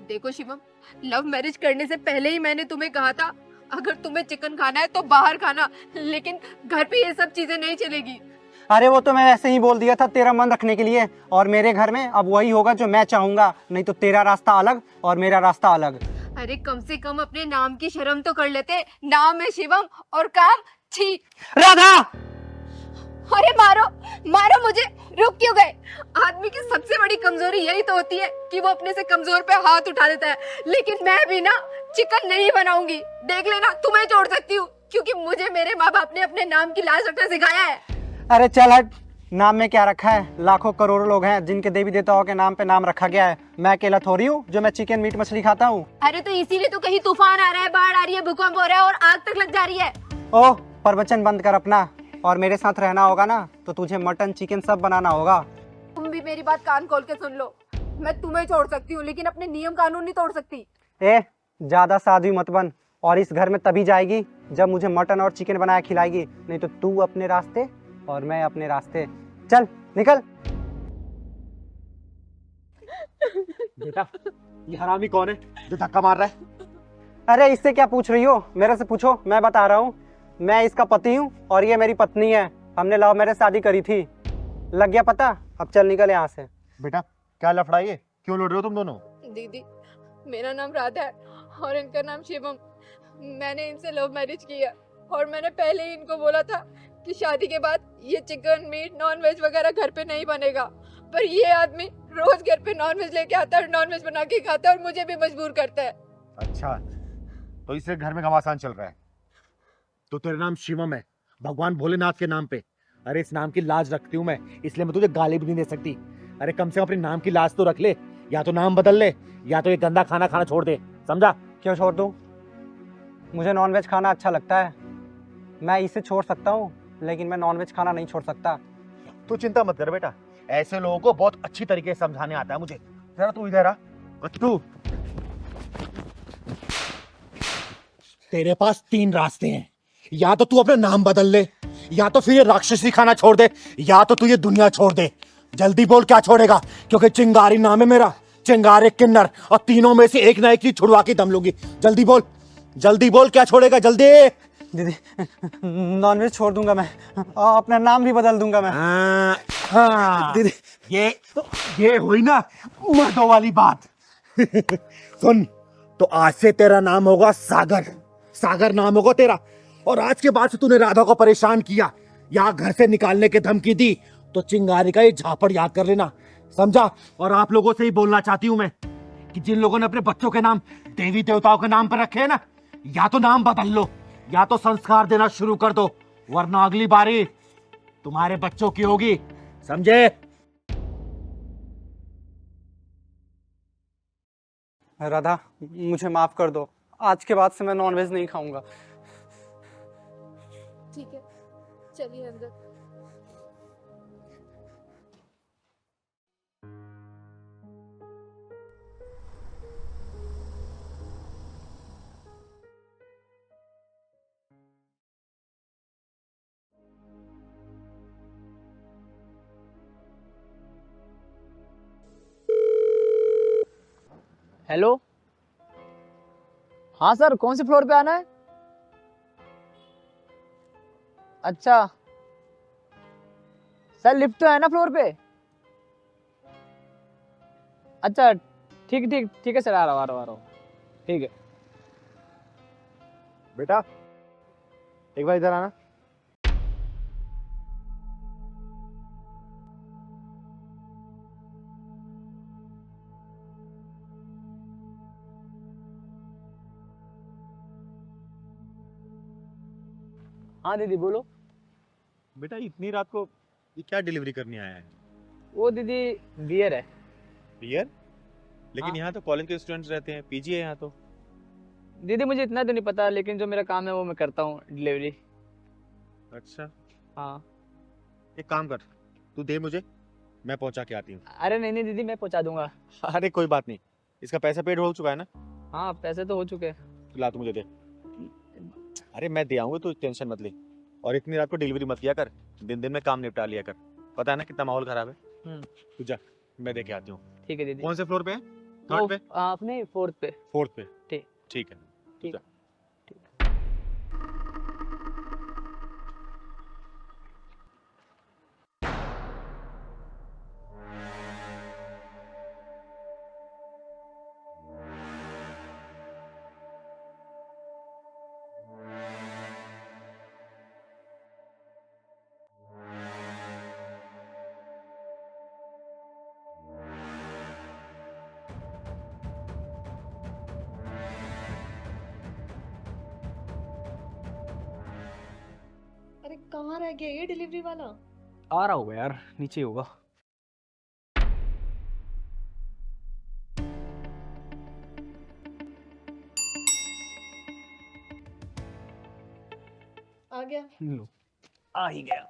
देखो शिवम, लव मैरिज करने से पहले ही मैंने तुम्हें कहा था अगर तुम्हें चिकन खाना है तो बाहर खाना, लेकिन घर पे ये सब चीजें नहीं चलेगी। अरे वो तो मैं ऐसे ही बोल दिया था तेरा मन रखने के लिए, और मेरे घर में अब वही होगा जो मैं चाहूंगा, नहीं तो तेरा रास्ता अलग और मेरा रास्ता अलग। अरे कम से कम अपने नाम की शर्म तो कर लेते। नाम है शिवम और काम छी। राधा! अरे मारो मारो मुझे, रुक क्यों गए? आदमी की सबसे बड़ी कमजोरी यही तो होती है कि वो अपने से कमजोर पे हाथ उठा देता है, लेकिन मैं भी ना चिकन नहीं बनाऊंगी। देख लेना, तुम्हें छोड़ सकती हूँ, क्योंकि मुझे मेरे माँ बाप ने अपने नाम की लाज रखना सिखाया है। अरे चल हट, नाम में क्या रखा है? लाखों करोड़ों लोग हैं जिनके देवी देवताओं के नाम पे नाम रखा गया है। मैं अकेला थोड़ी हूँ जो मैं चिकन मीट मछली खाता हूँ। अरे तो इसीलिए तो कहीं तूफान आ रहा है, बाढ़ आ रही है, भूकंप हो रहा है और आग तक लग जा रही है। ओह, प्रवचन बंद कर अपना, और मेरे साथ रहना होगा ना तो तुझे मटन चिकन सब बनाना होगा। तुम भी मेरी बात कान खोल के सुन लो, मैं तुम्हें छोड़ सकती हूँ लेकिन अपने नियम कानून नहीं तोड़ सकती। ए, ज्यादा साध्वी मत बन, और इस घर में तभी जाएगी जब मुझे मटन और चिकन बनाया खिलाएगी, नहीं तो तू अपने रास्ते और मैं अपने रास्ते। चल निकल। बेटा, ये हरामी कौन है जो धक्का मार रहा है? अरे इससे क्या पूछ रही हो? मेरे से पूछो, मैं बता रहा हूँ। मैं इसका पति हूँ और ये मेरी पत्नी है। हमने लव मैरिज शादी करी थी। लग गया पता? अब चल निकल यहाँ से। बेटा, क्या लफड़ा है? क्यों लड़ रहे हो तुम दोनों? दीदी, मेरा नाम राधा है और इनका नाम शिवम। मैंने इनसे लव मैरिज किया और मैंने पहले ही इनको बोला था कि शादी के बाद ये चिकन मीट नॉन वेज वगैरह घर पे नहीं बनेगा, पर ये आदमी रोज घर पे नॉन वेज लेके आता है, नॉन वेज बना के खाता है और मुझे भी मजबूर करता है। अच्छा, तो इससे घर में घमासान चल रहा है। तो तेरा नाम शिवम है, भगवान भोलेनाथ के नाम पे। अरे इस नाम की लाज रखती हूँ मैं, इसलिए मैं तुझे गाली भी नहीं दे सकती। अरे कम से कम अपने नाम की लाज तो रख ले, या तो नाम बदल ले या तो ये गंदा खाना खाना छोड़ दे, समझा? क्यों छोड़ दूँ? मुझे नॉनवेज खाना अच्छा लगता है। मैं इसे छोड़ सकता हूँ लेकिन मैं नॉनवेज खाना नहीं छोड़ सकता। तू चिंता मत कर बेटा, ऐसे लोगों को बहुत अच्छी तरीके से समझाने आता है मुझे। जरा तू इधर आ। तू, तेरे पास 3 रास्ते हैं, या तो तू अपना नाम बदल ले, या तो फिर ये राक्षसी खाना छोड़ दे, या तो तू ये दुनिया छोड़ दे। जल्दी बोल क्या छोड़ेगा, क्योंकि चिंगारी नाम है मेरा, चिंगारे किन्नर, और तीनों में से एक ना एक चीज छुड़वा के दम लूंगी। जल्दी बोल क्या छोड़ेगा, जल्दी। दीदी, नॉनवेज छोड़ दूंगा मैं, और अपना नाम भी बदल दूंगा मैं। हाँ, दीदी, ये हुई ना मर्दों वाली बात। सुन, तो आज से तेरा नाम होगा सागर। सागर नाम होगा तेरा। और आज के बाद से तूने राधा को परेशान किया या घर से निकालने की धमकी दी तो चिंगारी का ये झापड़ याद कर लेना, समझा? और आप लोगों से ही बोलना चाहती हूं मैं कि जिन लोगों ने अपने बच्चों के नाम देवी देवताओं के नाम पर रखे हैं ना, या तो नाम बदल लो या तो संस्कार देना शुरू कर दो, वरना अगली बारी तुम्हारे बच्चों की होगी, समझे? राधा, मुझे माफ कर दो, आज के बाद से मैं नॉनवेज नहीं खाऊंगा। ठीक है, चलिए अंदर। हेलो, हाँ सर, कौन से फ्लोर पे आना है? अच्छा सर, लिफ्ट तो है ना फ्लोर पे? अच्छा ठीक ठीक ठीक है सर, आ रहा हूँ, ठीक है। बेटा एक बार इधर आना। हाँ दीदी बोलो। बेटा इतनी रात को ये क्या डिलीवरी करने आया है? वो दीदी बियर है। बियर? लेकिन हाँ। यहाँ तो कॉलेज के स्टूडेंट्स रहते हैं, पीजी है यहाँ तो। दीदी मुझे इतना तो नहीं पता, लेकिन जो मेरा काम है वो मैं करता हूँ, डिलीवरी। अच्छा, हाँ। एक काम कर, तू दे मुझे, मैं पहुँचा के आती हूँ। अरे नहीं नहीं दीदी, मैं पहुँचा दूंगा। अरे कोई बात नहीं, इसका पैसा पेड हो चुका है ना? हाँ पैसे तो हो चुके हैं। ला तू मुझे दे। अरे मैं दे आऊंगा, तू टेंशन मत ले। और इतनी रात को डिलीवरी मत किया कर, दिन दिन में काम निपटा लिया कर, पता है ना कितना माहौल खराब है। तू जा, मैं देके आती हूँ। ठीक है दीदी। कौन से फ्लोर पे है? थर्ड पे? आपने फोर्थ पे। फोर्थ पे? ठीक। ठीक है, तू जा। अरे कहाँ रह गया ये डिलीवरी वाला? आ रहा होगा यार, नीचे होगा। आ गया। लो, आ ही गया।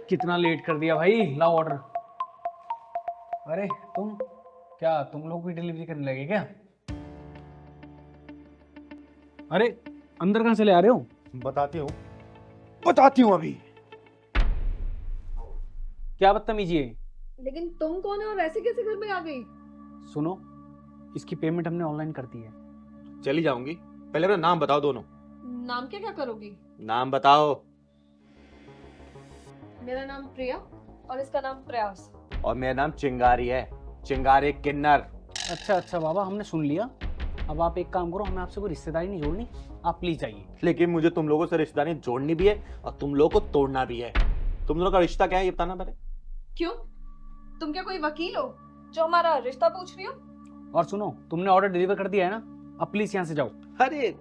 कितना लेट कर दिया भाई, लाओ ऑर्डर। अरे तुम लोग भी डिलीवरी करने लगे क्या? अरे अंदर कहाँ चले आ रहे हो? बताती हूँ अभी। क्या बदतमीजी है? लेकिन तुम कौन है और ऐसे कैसे घर में आ गई? सुनो, इसकी पेमेंट हमने ऑनलाइन कर दी है। चली जाऊंगी, पहले अपना नाम बताओ दोनों। नाम क्या करोगी? नाम बताओ। मेरा नाम प्रिया और इसका नाम प्रयास। और मेरा नाम चिंगारी है, चिंगारी किन्नर। अच्छा बाबा, हमने सुन लिया। अब आप एक काम करो, हमें आपसे कोई रिश्तेदारी नहीं जोड़नी, आप प्लीज जाइए। लेकिन मुझे तुम लोगों से रिश्तेदारी जोड़नी भी है और तुम लोगों को तोड़ना भी है। तुम लोगों का रिश्ता क्या है ये बताना पहले। क्यों? तुम क्या कोई वकील हो जो हमारा रिश्ता पूछ रही हो? और सुनो, तुमने ऑर्डर डिलीवर कर दिया है ना, अब प्लीज यहाँ से जाओ। अरे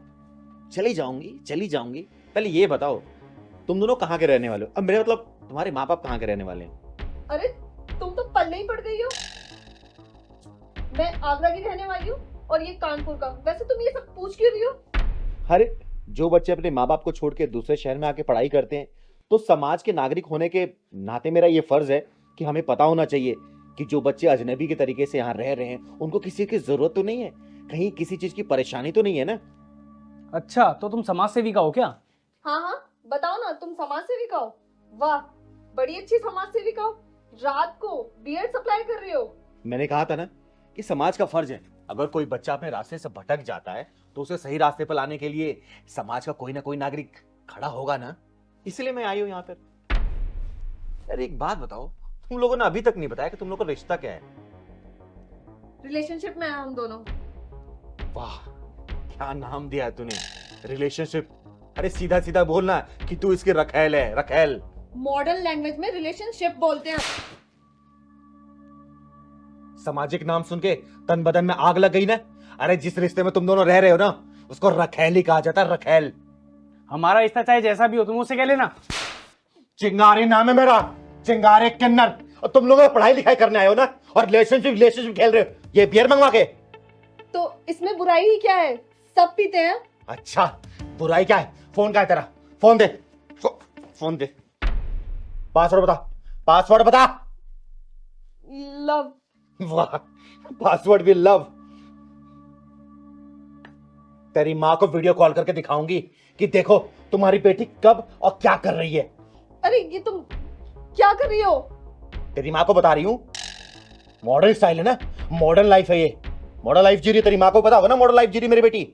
चली जाऊंगी, पहले ये बताओ तुम दोनों कहाँ के रहने वाले हो? अब मेरे मतलब तुम्हारे माँ बाप कहाँ के रहने वाले हैं? अरे तुम तो पल्ले ही पड़ गई हो। मैं आगरा की रहने वाली हूँ और ये कानपुर का। वैसे तुम ये सब पूछ क्यों रही हो? अरे जो बच्चे अपने माँ बाप को छोड़ के दूसरे शहर में आके पढ़ाई करते हैं, तो समाज के नागरिक होने के नाते मेरा ये फर्ज है कि हमें पता होना चाहिए कि जो बच्चे अजनबी के तरीके से यहाँ रह रहे हैं उनको किसी की जरूरत तो नहीं है, कहीं किसी चीज की परेशानी तो नहीं है ना। अच्छा, तो तुम समाज सेविका हो क्या? हाँ बताओ ना, तुम समाज सेविका हो? वाह, बड़ी अच्छी समाज सेविका हो। रात को बियर सप्लाई कर रही हो। मैंने कहा था ना कि समाज का फर्ज है, अगर कोई बच्चा अपने रास्ते से भटक जाता है तो उसे सही रास्ते पर लाने के लिए समाज का कोई ना कोई नागरिक खड़ा होगा ना, इसलिए मैं आई हूं यहाँ पर। यार एक बात बताओ, तुम लोगों ने अभी तक नहीं बताया कि तुम लोग का रिश्ता क्या है? रिलेशनशिप में है हम दोनों। वाह, क्या नाम दिया तूने, रिलेशनशिप। अरे सीधा सीधा बोलना कि तू इसकी रखेल है, रखेल। मॉडर्न लैंग्वेज में रिलेशनशिप बोलते हैं। सामाजिक नाम सुन के तन बदन में आग लग गई ना। अरे जिस रिश्ते में तुम दोनों रह रहे हो ना, उसको रखेल ही कहा जाता है, रखेल। हमारा रिश्ता चाहे जैसा भी हो, तुम उससे कह लेना। चिंगारी नाम है मेरा, चिंगारे किन्नर। और तुम लोग पढ़ाई लिखाई करने आए हो ना, और रिलेशनशिप खेल रहे हो ये बियर मंगवा के। तो इसमें बुराई ही क्या है, सब पीते हैं। अच्छा, बुराई क्या है? फोन का है तेरा? फोन दे, फोन दे। पासवर्ड बता, पासवर्ड बता। लव। वाह, पासवर्ड भी लव। तेरी माँ को वीडियो कॉल करके दिखाऊंगी कि देखो तुम्हारी बेटी कब और क्या कर रही है। अरे ये तुम क्या कर रही हो? तेरी माँ को बता रही हूँ, मॉडर्न स्टाइल है ना, मॉडर्न लाइफ है ये। मॉडर्न लाइफ जी रही है, तेरी माँ को पता होगा ना मॉडर्न लाइफ जी रही मेरी बेटी।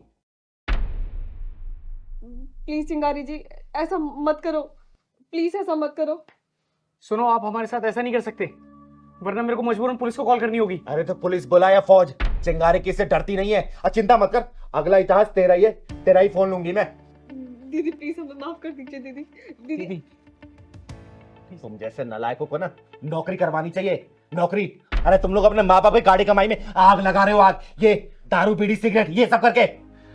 प्लीज चिंगारी जी ऐसा मत करो, प्लीज ऐसा मत करो। सुनो, आप हमारे साथ ऐसा नहीं कर सकते, वरना मेरे को मजबूरन पुलिस को कॉल करनी होगी। अरे तो पुलिस बुला या फौज, चिंगारी किससे डरती नहीं है। और चिंता मत कर, अगला इतिहास तेरा ही है, तेरा ही फोन लूंगी मैं। दीदी प्लीज हमें माफ कर दीजिए। दीदी दीदी तुम जैसे नालायकों को ना नौकरी करवानी चाहिए, नौकरी। अरे तुम लोग अपने माँ बाप की गाड़ी कमाई में आग लगा रहे हो, आग। ये दारू बीड़ी सिगरेट ये सब करके।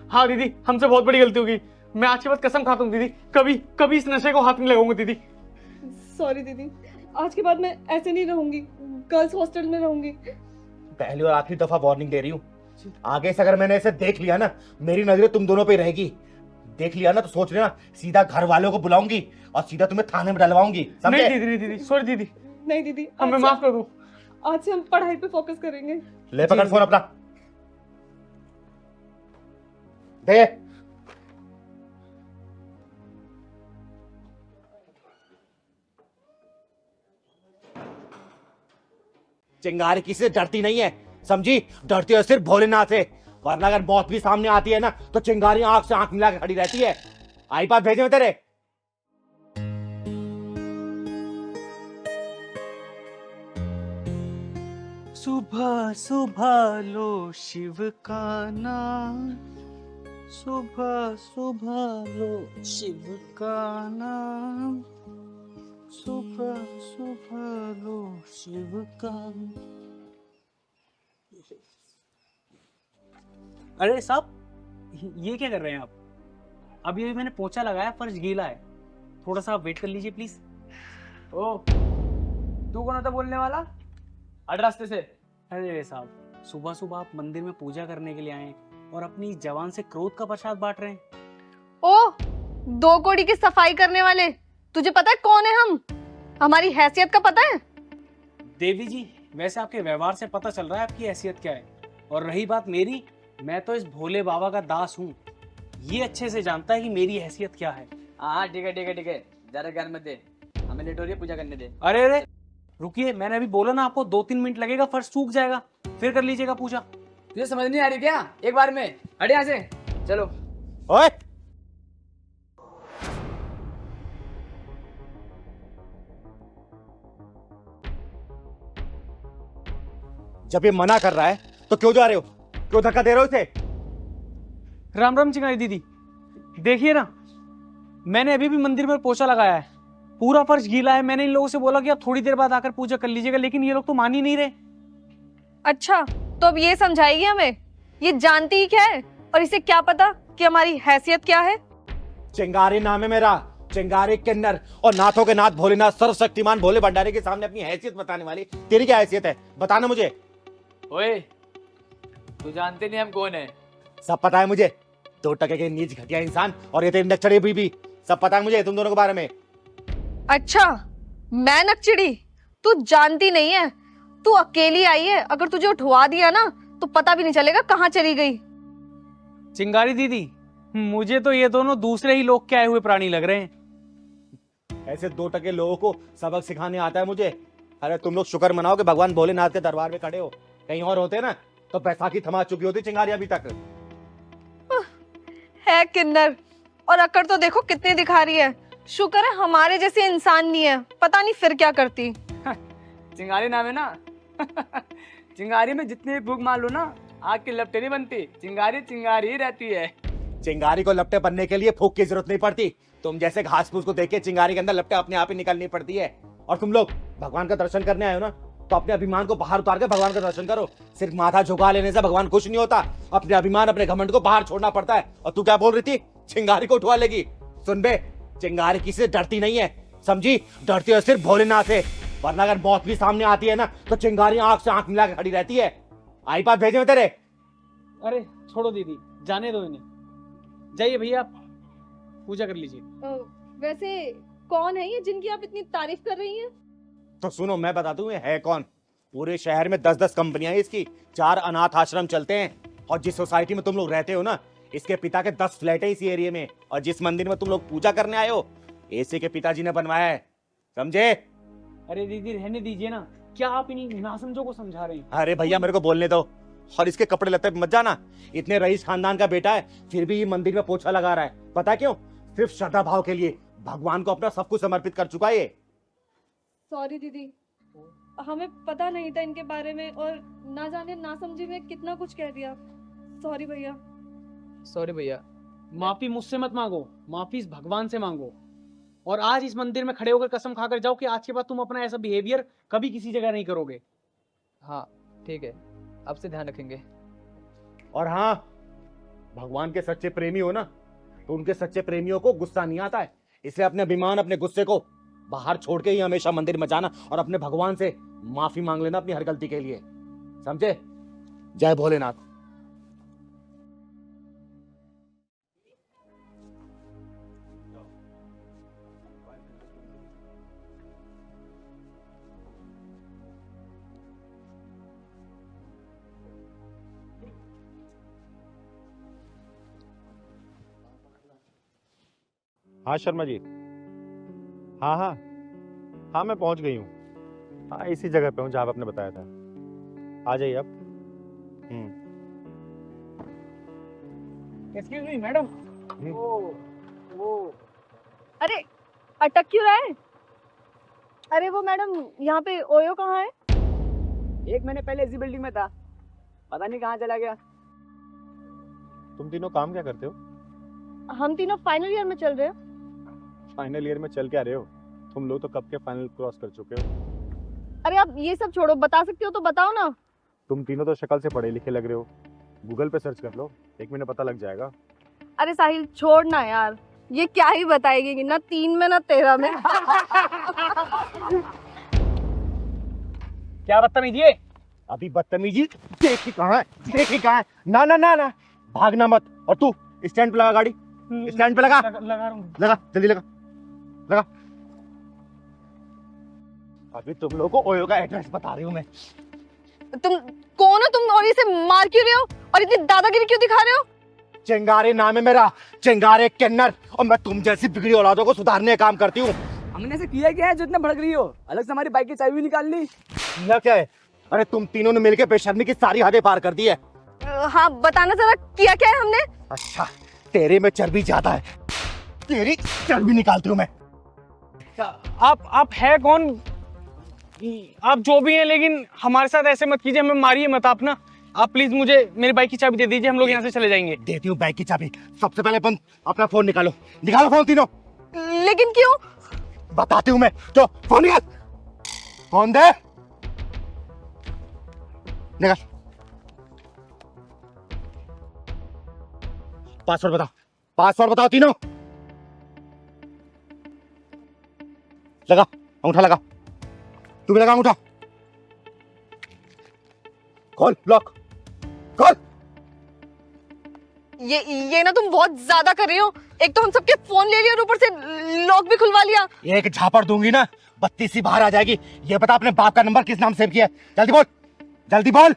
हाँ दीदी, हमसे बहुत बड़ी गलती होगी। मैं आज के बाद कसम खाता हूँ दीदी, कभी कभी इस नशे को हाथ नहीं लगाऊंगा दीदी। सॉरी दीदी, आज के बाद मैं ऐसे नहीं रहूंगी, गर्ल्स हॉस्टल में रहूंगी। पहली और आखिरी दफा वार्निंग दे रही हूँ, आगे से अगर मैंने इसे देख लिया ना, मेरी नजरें तुम दोनों पे रहेगी। देख लिया ना तो सोच लेना, सीधा घर वालों को बुलाऊंगी और सीधा तुम्हें थाने में डलवाऊंगी, समझे? नहीं दीदी, दीदी सॉरी दीदी। नहीं दीदी, हमें माफ कर दो। आज से हम पढ़ाई पे फोकस करेंगे। ले पकड़ फोन अपना, दे। चिंगारी किसी से डरती नहीं है, समझी? डरती है सिर्फ भोलेनाथ से, वरना अगर मौत भी सामने आती है ना तो चिंगारी आंख से आंख मिला के खड़ी रहती है। आई बात भेजे तेरे। सुबह सुबह लो शिव का नाम, सुबह सुबह लो शिव का नाम, सुबह सुबह लो शिव का। अरे साहब, ये क्या कर रहे हैं आप? अभी मैंने पोछा लगाया, फर्श गीला है, थोड़ा सा वेट कर लीजिए प्लीज। ओ, तू कौन होता बोलने वाला? हट रास्ते से। अरे साहब, सुबह सुबह आप मंदिर में पूजा करने के लिए आए और अपनी जवान से क्रोध का प्रसाद बांट रहे हैं। ओ, 2 कौड़ी की सफाई करने वाले, तुझे पता है कौन है हम? हमारी हैसियत का पता है? देवी जी, वैसे आपके व्यवहार से पता चल रहा है आपकी हैसियत क्या है। और रही बात मेरी, मैं तो इस भोले बाबा का दास हूँ, ये अच्छे से जानता है कि मेरी हैसियत क्या है। हाँ ठीक है ठीक है ठीक है, ज्यादा ज्ञान मत दे, हमें लेट हो रही है, पूजा करने दे। अरे अरे रुकिए, मैंने अभी बोला ना आपको 2-3 मिनट लगेगा, फर्श सूख जाएगा, फिर कर लीजिएगा पूजा। तुझे समझ नहीं आ रही क्या? एक बार में हट यहाँ से, चलो। ओए, जब ये मना कर रहा है तो क्यों जा रहे हो? क्यों धक्का दे रहे हो इसे? राम राम चिंगारी दीदी, देखिए ना, मैंने अभी भी मंदिर में पोछा लगाया है, पूरा फर्श गीला है। मैंने इन लोगों से बोला कि आप थोड़ी देर बाद आकर पूजा कर लीजिएगा, लेकिन ये लोग तो मान ही नहीं रहे। अच्छा, तो अब ये समझाएगी हमें, ये जानती ही क्या है और इसे क्या पता कि हमारी हैसियत क्या है? चिंगारी नाम है मेरा, चिंगारी किन्नर, और नाथों के नाथ भोलेनाथ सर्वशक्तिमान भोले भंडारी के सामने अपनी हैसियत बताने वाली तेरी क्या हैसियत है? बताना मुझे। ओए, तू जानते नहीं हम कौन है? सब पता है मुझे, 2 टके के नीच घटिया इंसान और ये तेरी नक्चड़ी बीबी, सब पता है मुझे तुम दोनों के बारे में। अच्छा, मैं नकचिड़ी? तू जानती नहीं है, तू अकेली आई है, अगर तुझे उठवा दिया ना तो पता भी नहीं चलेगा कहाँ चली गई। चिंगारी दीदी, मुझे तो ये दोनों दूसरे ही लोग के आए हुए प्राणी लग रहे हैं। ऐसे 2 टके लोगों को सबक सिखाने आता है मुझे। अरे तुम लोग शुक्र मनाओ कि भगवान भोलेनाथ के दरबार में खड़े हो, कहीं और होते ना तो बैसाखी थमा चुकी होती चिंगारी अभी तक। है किन्नर, और अकड़ तो देखो कितनी दिखा रही है। शुक्र है हमारे जैसे इंसान नहीं है, पता नहीं फिर क्या करती। चिंगारी नाम है ना? चिंगारी में जितनी भी भूख मार लो ना, आग के लपटे नहीं बनती, चिंगारी चिंगारी ही रहती है। चिंगारी को लपटे बनने के लिए फूक की जरूरत नहीं पड़ती। तुम जैसे घास फूस को देख के चिंगारी के अंदर लपटे अपने आप ही निकलनी पड़ती है। और तुम लोग भगवान का दर्शन करने आए हो ना, तो अपने अभिमान को बाहर उतार के भगवान का दर्शन करो। सिर्फ माथा झुका लेने से भगवान खुश नहीं होता, अपने अभिमान अपने घमंड को बाहर छोड़ना पड़ता है। और तू क्या बोल रही थी, चिंगारी को उठवा लेगी? सुन बे, चिंगारी किसी से डरती नहीं है, समझी? डरती है सिर्फ भोलेनाथ से, वरना अगर मौत भी सामने आती है ना, तो चिंगारी आंख से आंख मिला के खड़ी रहती है। आई बात भेजे में तेरे। अरे छोड़ो दीदी, जाने दो इन्हें। जाइए भैया, आप पूजा कर लीजिए। वैसे कौन है ये जिनकी आप इतनी तारीफ कर रही हैं? तो सुनो, मैं बता दूं ये है कौन। पूरे शहर में 10-10 कंपनियां हैं इसकी, 4 अनाथ आश्रम चलते हैं, और जिस सोसाइटी में तुम लोग रहते हो ना, इसके पिता के 10 फ्लैट है इसी एरिया में। और जिस मंदिर में तुम लोग पूजा करने आए हो, ऐसे के पिताजी ने बनवाया है, समझे? अरे दीदी रहने दीजिए ना, क्या आप इन्हीं नासमझों को समझा रहे हैं? अरे भैया मेरे को बोलने दो, और इसके कपड़े लत्ते पे मत जाना। इतने रईस खानदान का बेटा है, फिर भी ये मंदिर में पोछा लगा रहा है। पता क्यों? सिर्फ श्रद्धा भाव के लिए। भगवान को अपना सब कुछ समर्पित कर चुका है ये। सॉरी दीदी, हमें पता नहीं था इनके बारे में, और ना जाने ना समझे में कितना कुछ कह दिया। सॉरी भैया। सॉरी भैया। माफी मुझसे मत मांगो, माफी इस भगवान से मांगो। और आज इस मंदिर में खड़े होकर कसम खाकर जाओ कि आज के बाद तुम अपना ऐसा बिहेवियर कभी किसी जगह नहीं करोगे। हाँ ठीक है, अब से ध्यान रखेंगे। और हाँ, भगवान के सच्चे प्रेमी हो ना, तो उनके सच्चे प्रेमियों को गुस्सा नहीं आता है। इसलिए अपने अभिमान, अपने गुस्से को बाहर छोड़ के ही हमेशा मंदिर में जाना, और अपने भगवान से माफी मांग लेना अपनी हर गलती के लिए, समझे? जय भोलेनाथ। हाँ शर्मा जी, हाँ हाँ हाँ, मैं पहुंच गई हूँ। हाँ, इसी जगह पे हूँ जहाँ आपने बताया था। आ जाइए आप। Excuse me madam. वो अरे अटक क्यों रहा है? अरे वो मैडम, यहाँ पे ओयो कहाँ है? 1 महीने पहले इसी बिल्डिंग में था, पता नहीं कहाँ चला गया। तुम तीनों काम क्या करते हो? हम तीनों फाइनल ईयर में चल रहे हैं। फाइनल ईयर में चल क्या रहे हो? तुम लोग तो कब के फाइनल क्रॉस कर चुके हो। अरे आप ये सब छोड़ो, बता सकते हो तो बताओ ना। तुम तीनों तो शक्ल से पढ़े लिखे लग रहे हो, गूगल पे सर्च कर लो, 1 महीने पता लग जाएगा। अरे साहिल छोड़ ना यार, ये क्या ही बताएगी, ना 3 में ना 13 में। क्या बदतमीजी है? अभी बदतमीजी देखी कहाँ है, देखी कहाँ है। ना ना ना ना, भागना मत। और तू स्टैंड पे लगा गाड़ी, स्टैंड पे लगा। लगा रहा हूँ। लगा, जल्दी लगा, लगा। अभी तुम लोगों को ओयो का एड्रेस बता रही हूँ मैं। तुम कौन हो तुम, और इसे मार क्यों रहे हो, और इतनी दादागिरी क्यों दिखा रहे हो? चिंगारी नाम है मेरा, चिंगारे किन्नर, और मैं तुम जैसी बिगड़ी औलादों को सुधारने का काम करती हूँ। हमने ऐसे किया क्या है जो इतना भड़क रही हो? अलग से हमारी बाइक की चाबी निकाल ली। यह क्या है? अरे तुम तीनों ने मिलकर बेशर्मी की सारी हदें पार कर दी है। हाँ बताना जरा, किया क्या है हमने? अच्छा, तेरे में चर्बी ज्यादा है, तेरी चर्बी निकालती हूँ मैं। आप है कौन? आप जो भी हैं, लेकिन हमारे साथ ऐसे मत कीजिए, हमें मारिए मत आप ना। आप प्लीज मुझे मेरी बाइक की चाबी दे दीजिए, हम लोग यहाँ से चले जाएंगे। देती हूँ बाइक की चाबी। सबसे पहले अपन अपना फोन निकालो, निकालो फोन तीनों। लेकिन क्यों? बताती हूँ मैं, तो फोन निकाल। फोन दे, निकाल। पासवर्ड बताओ, पासवर्ड बताओ तीनों। लगा अंगूठा, लगा तू भी लगा अंगूठा। खोल लॉक, खोल। ये ना तुम बहुत ज्यादा कर रही हो। एक तो हम सबके फोन ले लिया और ऊपर से लॉक भी खुलवा लिया। एक झापड़ दूंगी ना, बत्ती सी बाहर आ जाएगी। ये बता अपने बाप का नंबर किस नाम सेव किया है? जल्दी बोल, जल्दी बोल।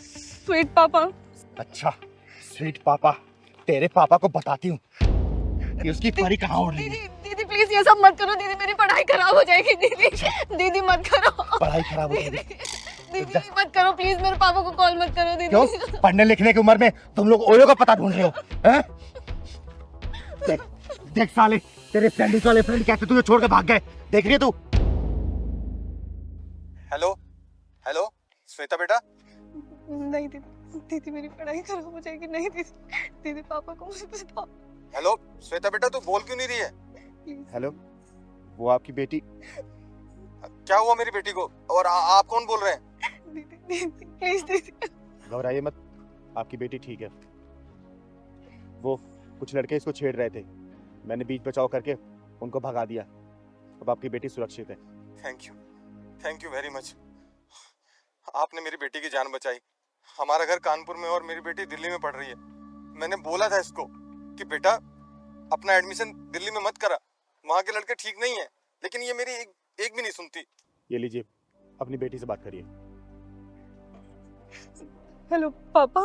स्वीट पापा। अच्छा, स्वीट पापा। तेरे पापा को बताती हूँ कि उसकी परी कहाँ उड़ रही है। दीदी प्लीज ये सब मत करो, दीदी मेरी पढ़ाई खराब हो जाएगी। दीदी दीदी मत करो, पढ़ाई खराब हो जाएगी। दीदी मत करो प्लीज, मेरे पापा को कॉल मत करो दीदी। क्यों? पढ़ने लिखने की उम्र में तुम लोग ओयो का पता ढूंढ रहे हो, हैं? देख देख साले, तेरे फ्रेंड वाले फ्रेंड कैसे तुझे छोड़ के भाग गए, देख रही है तू? हेलो हेलो, श्वेता बेटा, नहीं दीदी, दीदी मेरी पढ़ाई खराब हो जाएगी। नहीं दीदी, दीदी पापा को मुझे बताओ। हेलो श्वेता बेटा, तू बोल क्यों नहीं रही है? हेलो, वो आपकी बेटी? क्या हुआ मेरी बेटी को? और आप कौन बोल रहे हैं? दीदी दीदी प्लीज दीदी। घबराइए मत, आपकी बेटी ठीक है। वो कुछ लड़के इसको छेड़ रहे थे, मैंने बीच बचाव करके उनको भगा दिया। अब आपकी बेटी सुरक्षित है। Thank you very much. आपने मेरी बेटी की जान बचाई। हमारा घर कानपुर में और मेरी बेटी दिल्ली में पढ़ रही है। मैंने बोला था इसको कि बेटा अपना एडमिशन दिल्ली में मत करा, वहाँ के लड़के ठीक नहीं है, लेकिन ये मेरी एक भी नहीं सुनती। ये लीजिए, अपनी बेटी से बात करिए। हेलो पापा।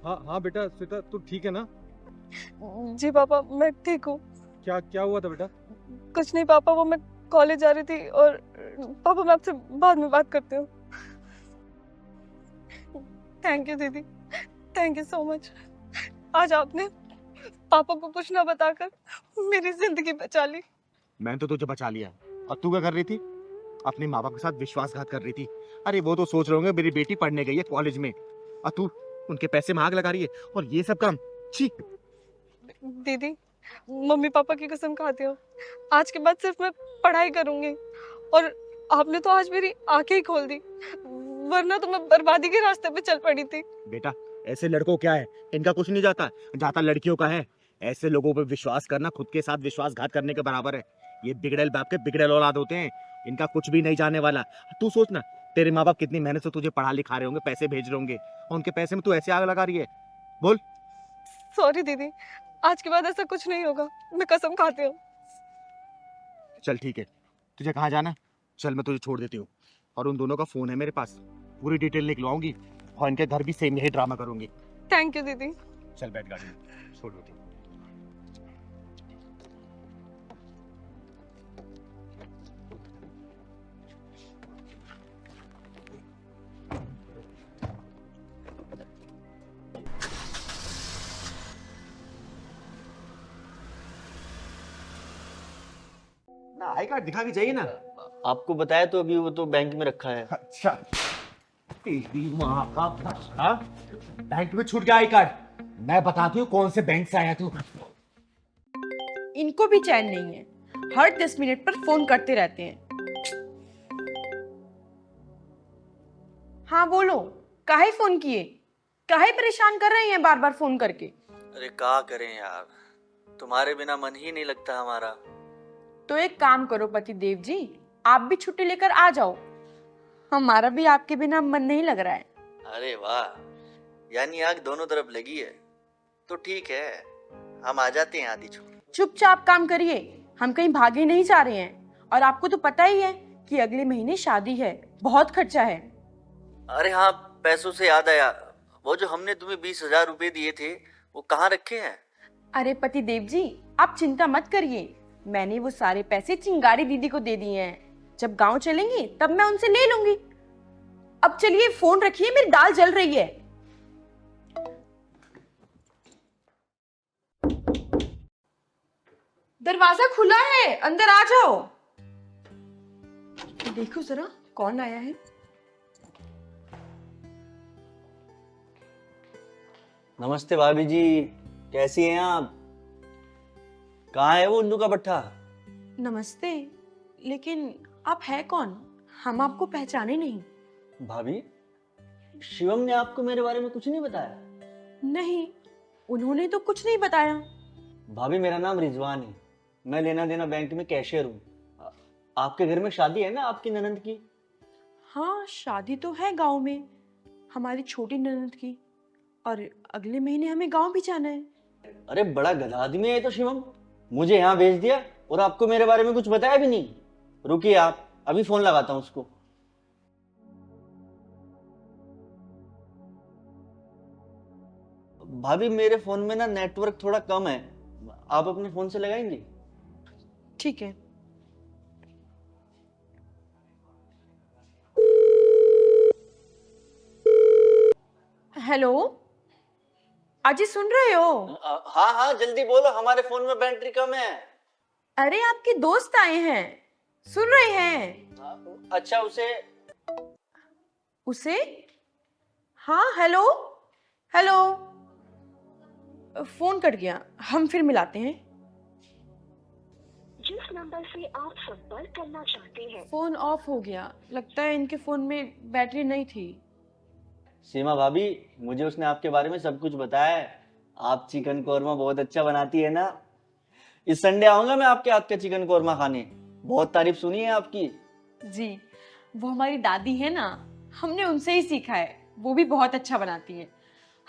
हाँ बेटा श्वेता, तू ठीक है ना? जी पापा, मैं ठीक हूँ। क्या हुआ था बेटा? कुछ नहीं पापा, वो मैं कॉलेज जा रही थी और पापा मैं आपसे बाद में बात करती हूँ। थैंक यू दीदी, थैंक यू सो मच। आज आपने पापा को कुछ ना बताकर मेरी जिंदगी बचा ली। मैंने तो तुझे बचा लिया, और तू क्या कर रही थी? अपने माँ बाप के साथ विश्वासघात कर रही थी। अरे वो तो सोच रहे होंगे मेरी बेटी पढ़ने गई है कॉलेज में, और तू उनके पैसे में आग लगा रही है, और ये सब काम छी। दीदी मम्मी पापा की कसम खाती हूँ, आज के बाद सिर्फ मैं पढ़ाई करूंगी। और आपने तो आज मेरी आंखें ही खोल दी, वरना तो मैं बर्बादी के रास्ते पे चल पड़ी थी। बेटा ऐसे लड़कों क्या है, इनका कुछ नहीं जाता, जाता लड़कियों का है। ऐसे लोगों पर विश्वास करना खुद के साथ विश्वासघात करने के बराबर है। ये बिगड़ेल बाप के बिगड़ेल औलाद होते हैं, इनका कुछ भी नहीं जाने वाला। तू सोचना, तेरे माँ बाप कितनी मेहनत से तुझे पढ़ा लिखा रहे होंगे, पैसे भेज रहे होंगे, और उनके पैसे में तू ऐसे आग लगा रही है। बोल। सॉरी दीदी, आज के बाद ऐसा कुछ नहीं होगा, मैं कसम खाती हूँ। चल ठीक है, तुझे कहाँ जाना? चल मैं तुझे छोड़ देती हूँ, और उन दोनों का फोन है मेरे पास, पूरी डिटेल निकलवाऊंगी, और इनके घर भी सेम यही ड्रामा करूंगी। थैंक यू दीदी। चल बैठ गाड़ी में, छोड़ देती हूँ। ना आई कार्ड दिखा के जाइए ना। आपको बताया तो अभी वो तो बैंक में रखा है। अच्छा, तेरी माँ का भला। बैंक में छूट गया आई कार्ड। मैं बताती हूँ कौन से बैंक से आया तू। इनको भी चैन नहीं है, हर 10 मिनट पर फोन करते रहते हैं। हाँ बोलो, काहे फोन किए? काहे परेशान कर रहे हैं बार बार फोन करके? अरे क्या करें यार, तुम्हारे बिना मन ही नहीं लगता हमारा। तो एक काम करो पति देव जी, आप भी छुट्टी लेकर आ जाओ, हमारा भी आपके बिना मन नहीं लग रहा है। अरे वाह, यानी आग दोनों तरफ लगी है। तो ठीक है, हम आ जाते हैं आधी छुट्टी। चुपचाप काम करिए, हम कहीं भागे नहीं जा रहे हैं। और आपको तो पता ही है कि अगले महीने शादी है, बहुत खर्चा है। अरे हाँ, पैसों से याद आया, वो जो हमने तुम्हें 20,000 रुपए दिए थे वो कहाँ रखे हैं? अरे पति देव जी, आप चिंता मत करिए, मैंने वो सारे पैसे चिंगारी दीदी को दे दिए हैं। जब गांव चलेंगी तब मैं उनसे ले लूंगी। अब चलिए फोन रखिए, मेरी दाल जल रही है। दरवाजा खुला है, अंदर आ जाओ। देखो जरा कौन आया है। नमस्ते भाभी जी, कैसी हैं आप? कहाँ है वो उल्लू का पट्टा? नमस्ते, लेकिन आप है कौन? हम आपको पहचाने नहीं। भाभी, शिवम ने आपको मेरे बारे में कुछ नहीं बताया? नहीं, उन्होंने तो कुछ नहीं बताया। भाभी मेरा नाम रिजवान है, मैं लेना देना बैंक में कैशियर हूँ। आपके घर में शादी है ना आपकी ननंद की? हाँ, शादी तो है गांव में, हमारी छोटी ननंद की, और अगले महीने हमें गांव भी जाना है। अरे बड़ा गधा आदमी है तो शिवम, मुझे यहाँ भेज दिया और आपको मेरे बारे में कुछ बताया भी नहीं। रुकिए आप, अभी फोन लगाता हूँ उसको। भाभी मेरे फोन में ना नेटवर्क थोड़ा कम है, आप अपने फोन से लगाएंगे? ठीक है। हेलो, अजी सुन रहे हो? हाँ हाँ जल्दी बोलो, हमारे फोन में बैटरी कम है। अरे आपके दोस्त आए हैं, सुन रहे हैं? अच्छा, उसे उसे हाँ हेलो हेलो, फोन कट गया, हम फिर मिलाते हैं। जिस नंबर से आप संपर्क करना चाहते हैं फोन ऑफ हो गया, लगता है इनके फोन में बैटरी नहीं थी। सीमा भाभी, मुझे उसने आपके बारे में सब कुछ बताया है। आप चिकन कोरमा बहुत अच्छा बनाती है ना। इस संडे आऊंगा मैं आपके हाथ का चिकन कोरमा खाने, बहुत तारीफ सुनी है आपकी। जी, वो हमारी दादी है ना, हमने उनसे ही सीखा है, वो भी बहुत अच्छा बनाती है।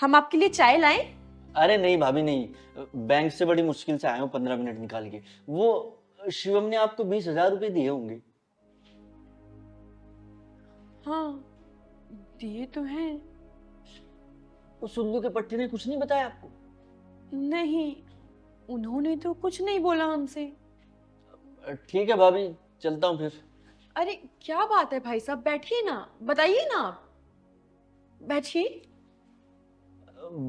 हम आपके लिए चाय लाएं? अरे नहीं भाभी नहीं, बैंक से बड़ी मुश्किल से आया हूँ 15 मिनट निकाल के। वो शिवम ने आपको 20,000 रुपए दिए होंगे। हाँ दिए तो हैं। उस उल्लू के पट्टी ने कुछ नहीं बताया आपको? नहीं, उन्होंने तो कुछ नहीं बोला हमसे। ठीक है भाभी, चलता हूँ फिर। अरे क्या बात है भाई साहब, बैठिए ना, बताइए ना आप, बैठिए।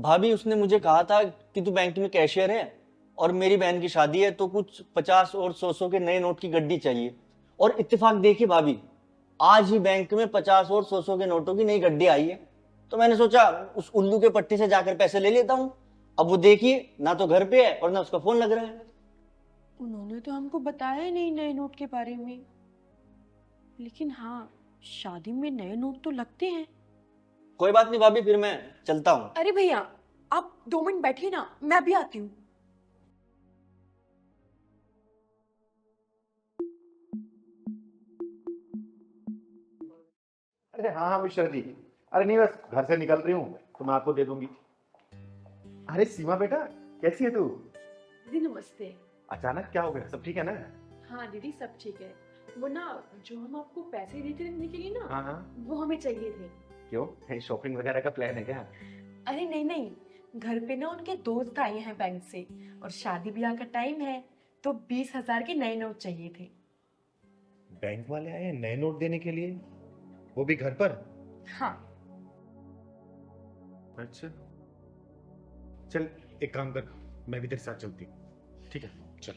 भाभी उसने मुझे कहा था कि तू बैंक में कैशियर है और मेरी बहन की शादी है, तो कुछ 50 और 100 के नए नोट की गड्डी चाहिए। और इत्तेफाक देखिए भाभी, आज ही बैंक में 50 और 100 के नोटों की नई गड्डी आई है। तो मैंने सोचा उस उल्लू के पट्टी से जाकर पैसे ले लेता हूँ। अब वो देखिए, ना तो घर पे है और ना उसका फोन लग रहा है। उन्होंने तो हमको बताया ही नहीं नए नोट के बारे में, लेकिन हाँ शादी में नए नोट तो लगते हैं। कोई बात नहीं भाभी, फिर मैं चलता हूँ। अरे भैया आप 2 मिनट बैठिए ना, मैं अभी आती हूँ। अरे हाँ हाँ मिश्रा जी, अरे नहीं बस घर से निकल रही हूँ तो मैं आपको दे दूंगी। अरे सीमा बेटा, कैसी है तू? दीदी नमस्ते। अचानक क्या हो गया, सब ठीक है ना? हाँ दीदी सब ठीक है। वो ना जो हम आपको पैसे देते रहने के लिए ना, हाँ हाँ। वो हमें चाहिए थे। क्यों, कहीं शॉपिंग वगैरह का प्लान है क्या? अरे नहीं नहीं, घर पे ना उनके दोस्त आए हैं बैंक से और शादी ब्याह का टाइम है, तो 20,000 के नए नोट चाहिए थे। बैंक वाले आए हैं नए नोट देने के लिए, वो भी घर पर? हाँ। अच्छा चल, एक काम कर, मैं भी तेरे साथ चलती हूँ। ठीक है चल।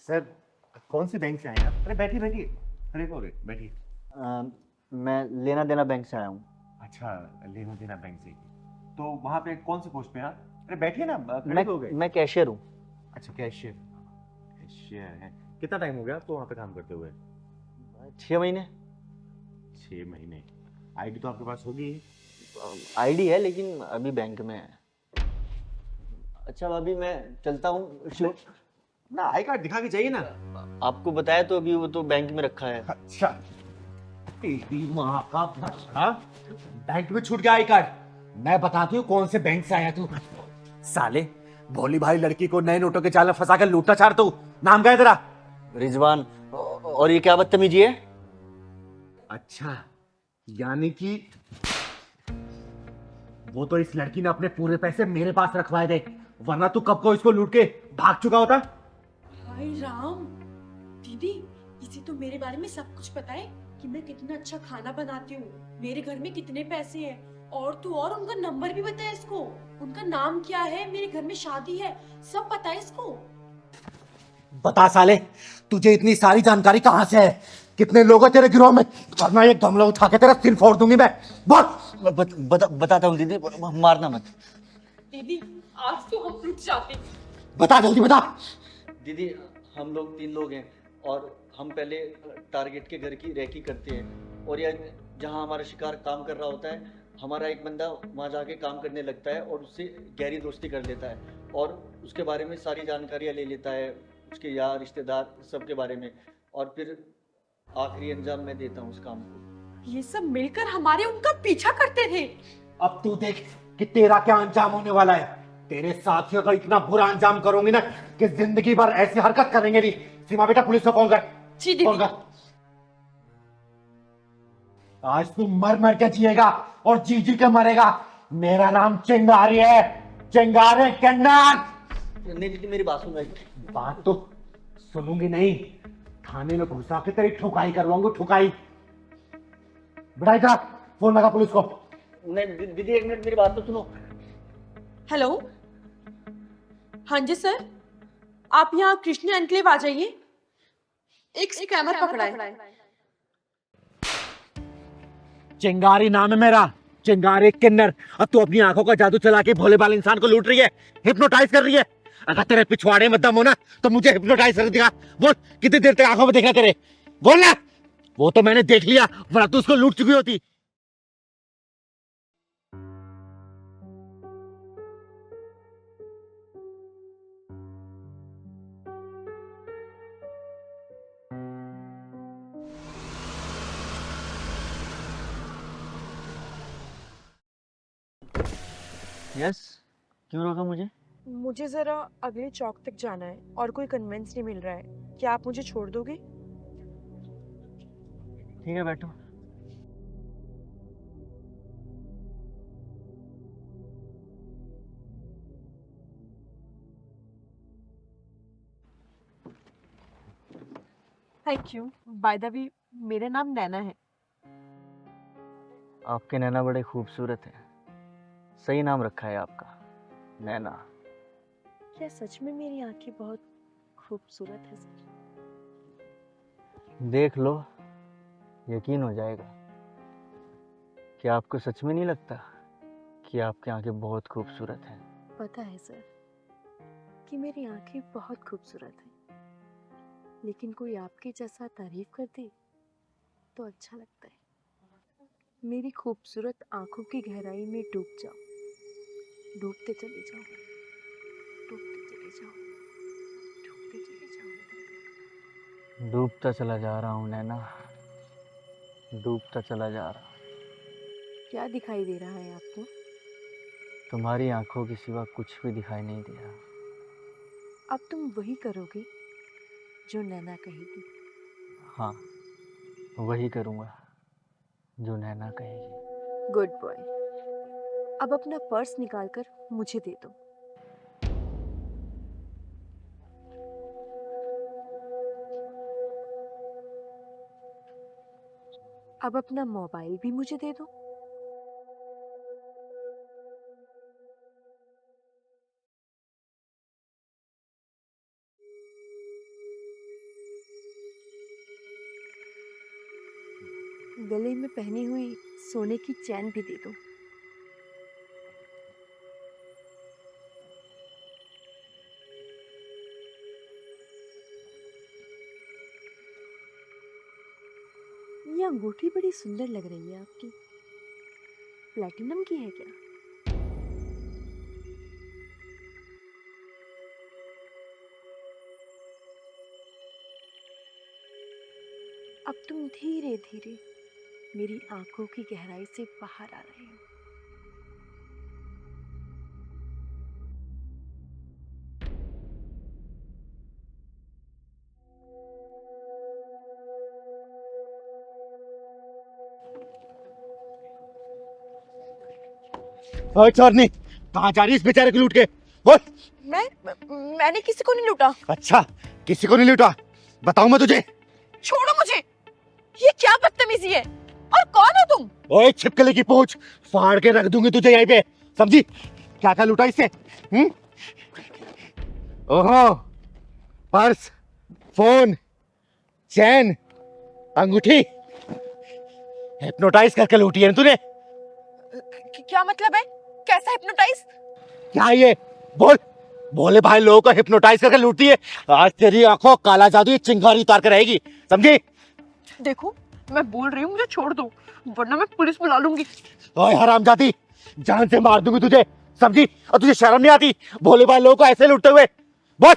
सर कौन सी बैंक से आए आप? अरे बैठिए बैठिए, खड़े हो गए, बैठिए। मैं लेना देना बैंक से आया हूँ। अच्छा, लेना देना बैंक से, तो वहाँ पे कौन सी पोस्ट पे हैं आप? अरे बैठिए ना, खड़े हो गए। मैं कैशियर हूँ। अच्छा कैशियर, कैशियर है। कितना टाइम हो गया आपको वहाँ पे काम करते हुए? 6 महीने। 6 महीने। आईडी तो आपके पास होगी? आईडी है लेकिन अभी बैंक में है। अच्छा भाभी मैं चलता हूँ। ना आई कार्ड दिखा के चाहिए ना। आपको बताया तो अभी वो तो बैंक में रखा है। अच्छा, तेरी माँ का भला, बैंक में छूट गया आई कार्ड। मैं बताती हूँ कौन से बैंक से आया तू। साले भोली भाई लड़की को नए नोटों के जाल में फंसा कर लूटना चाह तू। नाम क्या है तेरा? रिजवान। और ये क्या बदतमीजी है? अच्छा, यानी कि वो तो इस लड़की ने अपने पूरे पैसे मेरे पास रखवाए थे, वरना तू कब को इसको लूट के भाग चुका होता। हाय राम, दीदी इसे तो मेरे बारे में सब कुछ पता है कि मैं कितना अच्छा खाना बनाती हूँ, मेरे घर में कितने पैसे हैं, और तो और उनका नंबर भी पता है इसको, उनका नाम क्या है, मेरे घर में शादी है, सब पता है इसको। बता साले, तुझे इतनी सारी जानकारी कहाँ से है? कितने लोग हैं तेरे गिरोह में? वरना ये गमला उठा के तेरा सिर फोड़ दूंगी मैं। बोल। बताता हूँ दीदी, मारना मत। दीदी आज तो हम रुक जाते। बता जल्दी बता। दीदी हम लोग 3 लोग हैं और हम पहले टारगेट के घर की रेकी करते हैं, और यह जहाँ हमारा शिकार काम कर रहा होता है, हमारा एक बंदा वहाँ जाके काम करने लगता है और उससे गहरी दोस्ती कर लेता है और उसके बारे में सारी जानकारियाँ ले लेता है, उसके यार रिश्तेदार सबके बारे में, और फिर आखिरी अंजाम मैं देता हूँ उस काम को। ये सब मिलकर हमारे उनका पीछा करते थे। अब तू देख कि तेरा क्या अंजाम होने वाला है। तेरे साथियों का इतना बुरा अंजाम करूंगी ना कि जिंदगी भर ऐसी हरकत करेंगे नहीं। सीमा बेटा पुलिस को फोन कर। जी दीदी। फोन कर। आज तू मर मर के जिएगा और जी जी के मरेगा। मेरा नाम चिंगारी है, चिंगारी किन्नर। नहीं दीदी मेरी बात सुन रही। बात तो सुनूंगी नहीं, थाने में घुसा के तेरी ठुकाई करवाऊंगी, ठुकाई। बेटा इधर फोन लगा पुलिस को। नहीं दीदी 1 मिनट मेरी बात तो सुनो। हेलो, हाँ जी सर, आप यहाँ कृष्ण एनक्लेव आ जाइए, एक स्कैमर पकड़ा है। चिंगारी नाम है मेरा, चिंगारी किन्नर। अब तू अपनी आंखों का जादू चला के भोले भाले इंसान को लूट रही है, हिप्नोटाइज कर रही है। अगर तेरे पिछवाड़े में दम हो ना तो मुझे हिप्नोटाइज कर दिखा। बोल कितनी देर तक आंखों में देखा तेरे, बोल ना। वो तो मैंने देख लिया, वरना तू उसको लूट चुकी होती। यस, क्यों रोका मुझे? मुझे ज़रा अगले चौक तक जाना है और कोई कन्वेंस नहीं मिल रहा है। क्या आप मुझे छोड़ दोगे? ठीक है, बैठो। Thank you. By the way, मेरा नाम नैना है। आपके नैना बड़े खूबसूरत हैं। सही नाम रखा है आपका, नैना। क्या सच में मेरी आंखें बहुत खूबसूरत है सर? देख लो, यकीन हो जाएगा। क्या आपको सच में नहीं लगता कि आपकी आंखें बहुत खूबसूरत हैं? पता है सर कि मेरी आंखें बहुत खूबसूरत हैं, लेकिन कोई आपके जैसा तारीफ कर दे तो अच्छा लगता है। मेरी खूबसूरत आंखों की गहराई में डूब जाओ, डूबते चले जाओ, डूबते चले जाओ, डूबते चले जाओ। डूबता चला जा रहा हूँ नैना, डूबता चला जा रहा हूँ। क्या दिखाई दे रहा है आपको? तुम्हारी आंखों के सिवा कुछ भी दिखाई नहीं दे रहा। अब तुम वही करोगे जो नैना कहेगी। हाँ, वही करूँगा जो नैना कहेगी। Good boy. अब अपना पर्स निकालकर मुझे दे दो। अब अपना मोबाइल भी मुझे दे दो। गले में पहनी हुई सोने की चैन भी दे दो। ये अंगूठी बड़ी सुंदर लग रही है आपकी। प्लैटिनम की है क्या? अब तुम धीरे धीरे मेरी आंखों की गहराई से बाहर आ रहे हो। ओए चोरनी, कहाँ जा रही है इस बेचारे को लूट के? बोल। मैंने किसी को नहीं लूटा। अच्छा, किसी को नहीं लूटा? बताऊं मैं तुझे? छोड़ो मुझे। ये क्या बदतमीजी है? और कौन हो तुम? ओए छिपकली की पूंछ, फाड़ के रख दूंगी तुझे यहीं पे, समझी? क्या क्या लूटा इससे? ओहो, पर्स, फोन, चैन, अंगूठी, हिप्नोटाइज करके लूटी है तूने। क्या मतलब है? कैसा हिप्नोटाइज? क्या ये? बोल। भोले भाई लोगों को हिप्नोटाइज करके लूटती है। आज तेरी आंखों काला जादू चिंगारी उतार कर रहेगी, समझी? देखो, मैं बोल रही हूँ, मुझे छोड़ दो, वरना मैं पुलिस बुला लूंगी। ओए हरामजादी, जान से मार दूंगी तुझे, समझी? और तुझे शर्म नहीं आती भोले भाई लोगों को ऐसे लूटते हुए? बोल।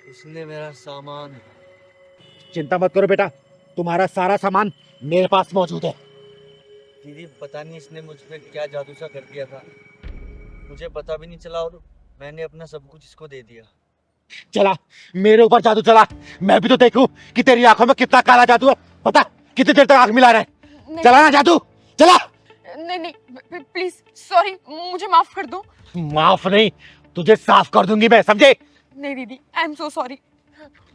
इसने मेरा सामान। चिंता मत करो बेटा, तुम्हारा सारा सामान मेरे पास मौजूद है। दीदी, पता नहीं इसने मुझ पे क्या जादू सा कर दिया था, मुझे पता भी नहीं चला और मैंने अपना सब कुछ इसको दे दिया। चला, मेरे ऊपर जादू चला, मैं भी तो देखूं कि तेरी आंखों में कितना काला जादू है। पता कितनी देर तक आंख मिला रहा है? चला ना जादू, चला। नहीं नहीं, प्लीज, सॉरी, मुझे माफ कर दो। माफ नहीं, तुझे साफ कर दूंगी मैं, समझे? नहीं दीदी, आई एम सो सॉरी।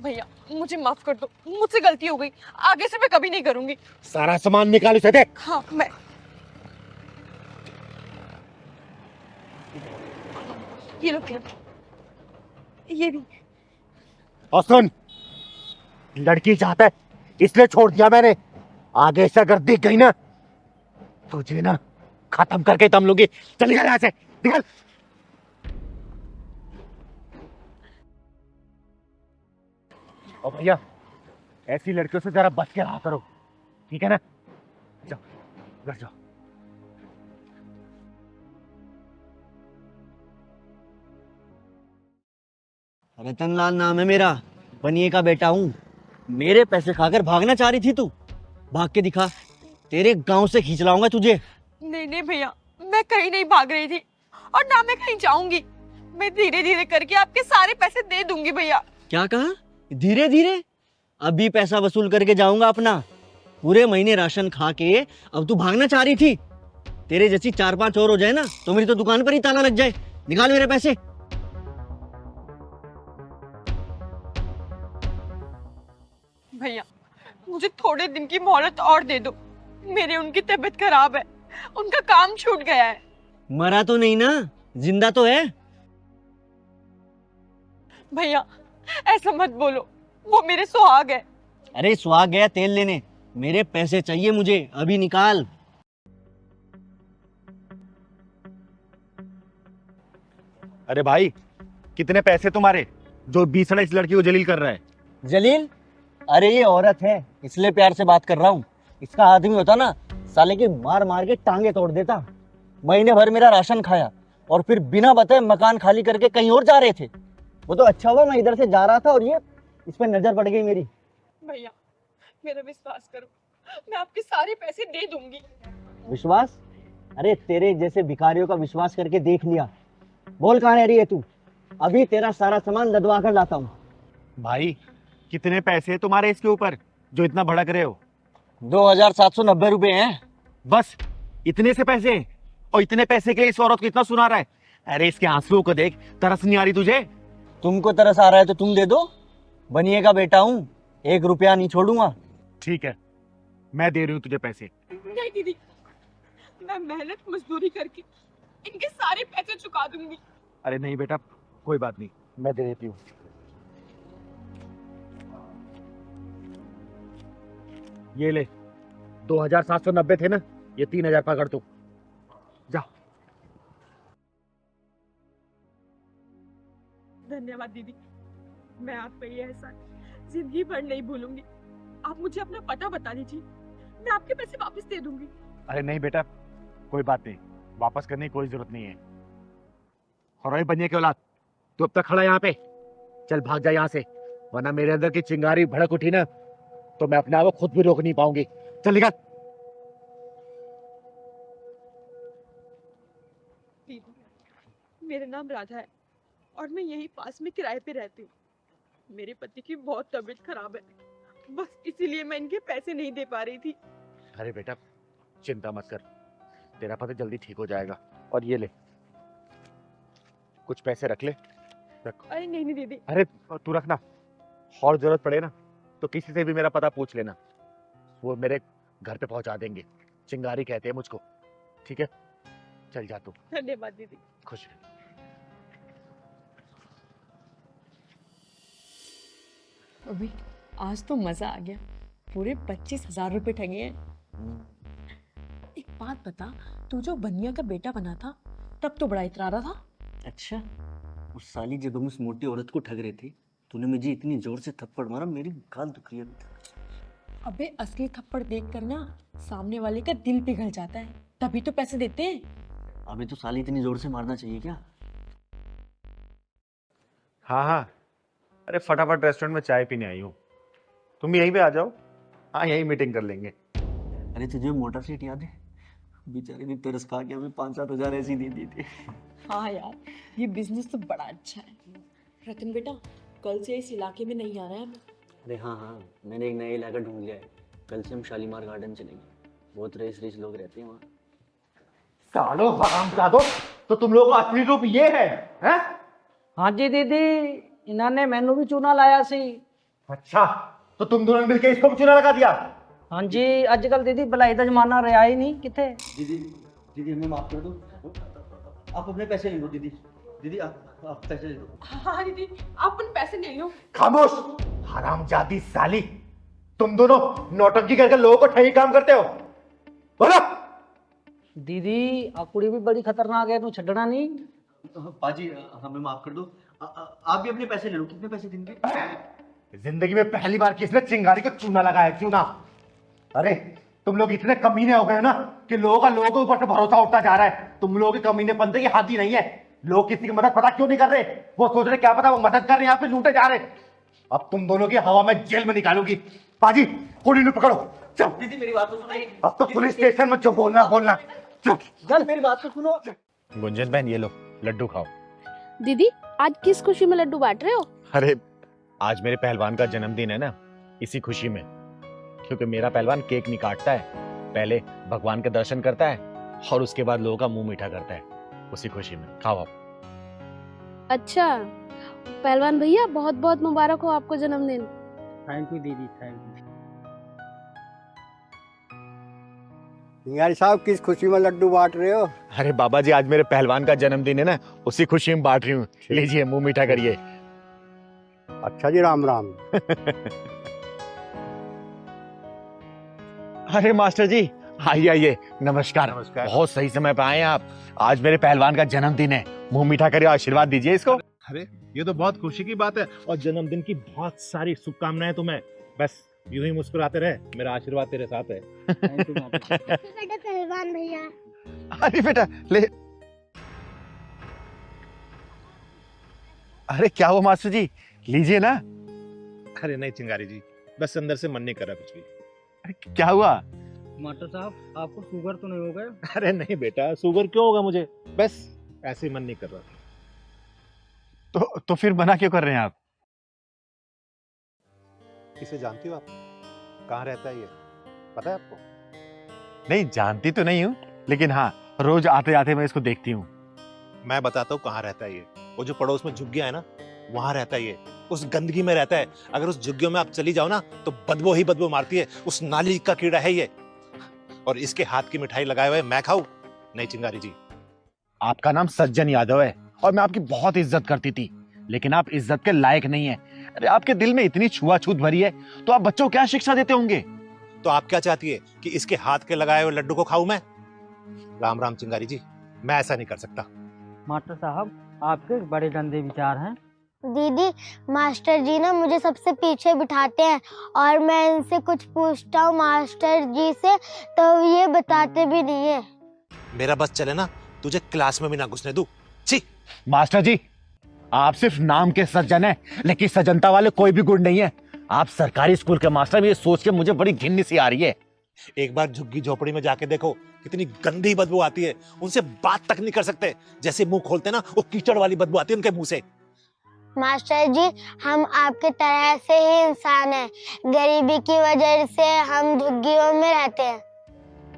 भैया, मुझे माफ कर दो, मुझसे गलती हो गई, आगे से मैं कभी नहीं करूंगी। सारा सामान निकाल इसे, देख। हाँ, मैं ये लो, ये भी। और सुन, लड़की चाहता है इसलिए छोड़ दिया मैंने। आगे से अगर दिख गई ना तुझे ना खत्म करके दम लूंगी। चल निकल यहाँ से, निकल। और भैया ऐसी लड़कियों से जरा बच के रहा करो, ठीक है ना? जाओ घर जाओ। रतनलाल नाम है मेरा, बनिए का बेटा हूँ। मेरे पैसे खाकर भागना चाह रही थी तू, भाग के दिखा, तेरे गांव से खींच लाऊंगा तुझे। नहीं नहीं भैया, मैं कहीं नहीं भाग रही थी और ना मैं कहीं जाऊंगी। मैं धीरे धीरे करके आपके सारे पैसे दे दूंगी भैया। क्या कहा? धीरे धीरे? अभी पैसा वसूल करके जाऊंगा अपना। पूरे महीने राशन खा के अब तू भागना चाह रही थी? तेरे जैसी 4-5 और हो जाए ना तो मेरी तो दुकान पर ही ताला लग जाए। निकाल मेरे पैसे। भैया मुझे थोड़े दिन की मोहलत और दे दो। मेरे उनकी तबीयत खराब है, उनका काम छूट गया है। मरा तो नहीं ना, जिंदा तो है। भैया ऐसा मत बोलो, वो मेरे सुहाग है। अरे सुहाग गया तेल लेने, मेरे पैसे चाहिए मुझे, अभी निकाल। अरे भाई कितने पैसे तुम्हारे जो बीसड़ा इस लड़की को जलील कर रहा है? जलील? अरे ये औरत है इसलिए प्यार से बात कर रहा हूँ। इसका आदमी होता ना साले के मार मार के टांगे तोड़ देता। महीने भर मेरा राशन खाया और फिर बिना बताए मकान खाली करके कहीं और जा रहे थे। वो तो अच्छा हुआ मैं इधर से जा रहा था और ये इस पर नजर पड़ गई मेरी। भैया मेरा विश्वास करो, मैं आपके सारे पैसे दे दूंगी। विश्वास? अरे तेरे जैसे भिखारियों का विश्वास करके देख लिया। बोल कहाँ रह रही है तू? अभी तेरा सारा सामान लदवा कर लाता हूँ। भाई कितने पैसे तुम्हारे इसके ऊपर जो इतना भड़क रहे हो? 2790 रुपए हैं। बस इतने से पैसे? और इतने पैसे के लिए इस औरत को इतना सुना रहा है? अरे इसके आंसुओं को देख, तरस नहीं आ रही तुझे? तुमको तरस आ रहा है तो तुम दे दो, बनिए का बेटा हूँ, 1 रुपया नहीं छोड़ूंगा। ठीक है मैं दे रही हूँ तुझे पैसे। नहीं दीदी, मैं मेहनत मजदूरी करके इनके सारे पैसे चुका दूंगी। अरे नहीं बेटा कोई बात नहीं, मैं दे देती हूँ। ये ले, 2790 थे ना, ये 3000 पकड़ तू, जा। धन्यवाद दीदी, मैं आपका ये एहसान जिंदगी भर नहीं भूलूंगी। आप मुझे अपना पता बता दीजिए, मैं आपके पैसे वापस दे दूंगी। अरे नहीं बेटा कोई बात नहीं, वापस करने की कोई जरूरत नहीं है। और बनिए के औलाद, तू अब तक खड़ा यहाँ पे, चल भाग जा यहाँ से, वरना मेरे अंदर की चिंगारी भड़क उठी ना तो मैं अपने आप को खुद भी रोक नहीं पाऊंगी। चल निकल। दीदी मेरा नाम राधा है और मैं यहीं पास में किराए पे रहती हूँ। मेरे पति की बहुत तबीयत खराब है, बस इसीलिए मैं इनके पैसे नहीं दे पा रही थी। अरे बेटा चिंता मत कर, तेरा पति जल्दी ठीक हो जाएगा। और ये ले कुछ पैसे रख ले, रख। अरे नहीं नहीं दीदी। अरे तू रखना, और जरूरत पड़े ना तो किसी से भी मेरा पता पूछ लेना, वो मेरे घर पे पहुंचा देंगे। चिंगारी कहते हैं मुझको, ठीक है? चल जा तू। धन्यवाद दीदी। खुश रह। अभी आज तो मजा आ गया, पूरे 25,000 रुपए ठगे हैं। एक बात बता, तू जो बनिया का बेटा बना था तब तो बड़ा इतरा रहा था। अच्छा, उस साली जब हम उस मोटी औरत को ठग रहे थे तूने मुझे इतनी जोर से थप्पड़ मारा, मेरी गाल दुख रही है। अबे असली थप्पड़ देख कर ना सामने वाले का दिल पिघल जाता है, तभी तो पैसे देते हैं। अबे तो साली इतनी जोर से मारना चाहिए क्या? हाँ हाँ, अरे फटाफट रेस्टोरेंट में चाय पीने आई हूँ, तुम भी यहीं पे आ जाओ। हाँ यहीं मीटिंग कर लेंगे। अरे तुझे मोटर सीट याद है? बेचारे ने तरस खा के हमें 5-7 हजार ऐसी दे दी थी। हाँ यार, ये बिजनेस तो बड़ा अच्छा है। रतन बेटा, कल से इस इलाके में नहीं आना है हमें। अरे हाँ हाँ, मैंने एक नया इलाका ढूंढ लिया है। कल से हम शालीमार गार्डन चलेंगे, बहुत रिच लोग रहते हैं वहाँ। सालो हरामजादो, तो तुम लोगों का असली रूप ये है, हैं? हाँ जी दीदी, इन्होंने मैनू भी चूना लाया सी। अच्छा, तो तुम दोनों ने मिलकर इसको भी चूना लगा दिया? हाँ जी, आजकल दीदी भलाई का जमाना रहा ही नहीं किथे। दीदी हमें माफ कर दो, आप अपने पैसे ले लो। दीदी आप आप पैसे दे दो। हाँ दीदी, आप उन पैसे ले लो। खामोश हरामजादी साली, तुम दोनों नौटंकी करके लोगों को ठगी काम करते हो। बोलो। दीदी आ कुड़ी भी बड़ी खतरनाक है, तू छड़ना नहीं। पाजी हमें माफ कर दो। आप भी अपने पैसे ले लो। कितने पैसे देंगे? जिंदगी में पहली बार किसने चिंगारी को चूना लगाया, चूना। अरे तुम लोग इतने कमीने हो गए ना कि लोगों के ऊपर से भरोसा उठता जा रहा है। तुम लोगों के कमीनेपन की हद ही नहीं है। लोग किसी की मदद पता क्यों नहीं कर रहे? वो सोच रहे क्या पता वो मदद कर रहे, यहाँ पे लूटे जा रहे। अब तुम दोनों की हवा में जेल में निकालूंगी। पाजी कुड़ी ने पकड़ो। चल दीदी मेरी बात तो सुनो। अब तो पुलिस स्टेशन में जो बोलना चल मेरी बात तो सुनो। गुंजन बहन ये लो लड्डू खाओ। दीदी आज किस खुशी में लड्डू बांट रहे हो? अरे आज मेरे पहलवान का जन्मदिन है ना, इसी खुशी में। क्योंकि मेरा पहलवान केक नहीं काटता है, पहले भगवान के दर्शन करता है और उसके बाद लोगों का मुंह मीठा करता है, उसी खुशी में। खाओ आप। अच्छा पहलवान भैया, बहुत बहुत मुबारक हो आपको जन्मदिन। थैंक यू दीदी, थैंक यू। चिंगारी साहब किस खुशी में लड्डू बांट रहे हो? अरे बाबा जी आज मेरे पहलवान का जन्मदिन है ना, उसी खुशी में बांट रही हूँ। लीजिए मुंह मीठा करिए। अच्छा जी, राम राम। अरे मास्टर जी आइए आइए, नमस्कार। बहुत सही समय पे आए हैं आप। आज मेरे पहलवान का जन्मदिन है, मुंह मीठा करिए, आशीर्वाद दीजिए इसको। अरे ये तो बहुत खुशी की बात है और जन्मदिन की बहुत सारी शुभकामनाएं तुम्हें। बस यूं ही मुस्कुराते रहे, मेरा आशीर्वाद तेरे साथ है। बेटा पहलवान भैया। अरे बेटा ले। अरे क्या हुआ मास्टर जी, लीजिए ना। अरे नहीं चिंगारी जी, बस अंदर से मन नहीं कर रहा कुछ भी। अरे क्या हुआ? मास्टर साहब आपको शुगर तो नहीं हो गया? अरे नहीं बेटा, शुगर क्यों होगा मुझे, बस ऐसे ही मन नहीं कर रहा। तो फिर मना क्यों कर रहे हैं आप? इसे जानती हो आप? कहाँ रहता है ये, पता है आपको? नहीं जानती तो नहीं हूँ, लेकिन हाँ रोज आते जाते मैं इसको देखती हूँ। मैं बताता हूँ कहाँ रहता है ये। वो जो पड़ोस में झुग्गियां है ना, वहां रहता है ये। उस गंदगी में रहता है। अगर उस झुग्गियों में आप चली जाओ ना तो बदबू ही बदबू मारती है। उस नाली का कीड़ा है ये। और इसके हाथ की मिठाई लगाए हुए मैं खाऊं? नहीं चिंगारी जी। आपका नाम सज्जन यादव है और मैं आपकी बहुत इज्जत करती थी, लेकिन आप इज्जत के लायक नहीं है। अरे आपके दिल में इतनी छुआछूत भरी है तो आप बच्चों को क्या शिक्षा देते होंगे? तो आप क्या चाहती है कि इसके हाथ के लगाए हुए लड्डू को खाऊं मैं? राम राम चिंगारी जी, मैं ऐसा नहीं कर सकता। मास्टर साहब आपके बड़े गंदे विचार हैं। दीदी मास्टर जी ना मुझे सबसे पीछे बिठाते हैं और मैं इनसे कुछ पूछता हूँ मास्टर जी से तो ये बताते भी नहीं है। मेरा बस चले ना, तुझे क्लास में भी ना घुसने दूं। छी। मास्टर जी आप सिर्फ नाम के सज्जन हैं, लेकिन सज्जनता वाले कोई भी गुण नहीं है। आप सरकारी स्कूल के मास्टर, ये सोच के मुझे बड़ी घिन्नी सी आ रही है। एक बार झुग्गी झोपड़ी में जाके देखो, कितनी गंदी बदबू आती है। उनसे बात तक नहीं कर सकते, जैसे मुंह खोलते ना वो कीचड़ वाली बदबू आती है उनके मुंह से। मास्टर जी हम आपके तरह से ही इंसान हैं, गरीबी की वजह से हम झुग्गियों में रहते हैं।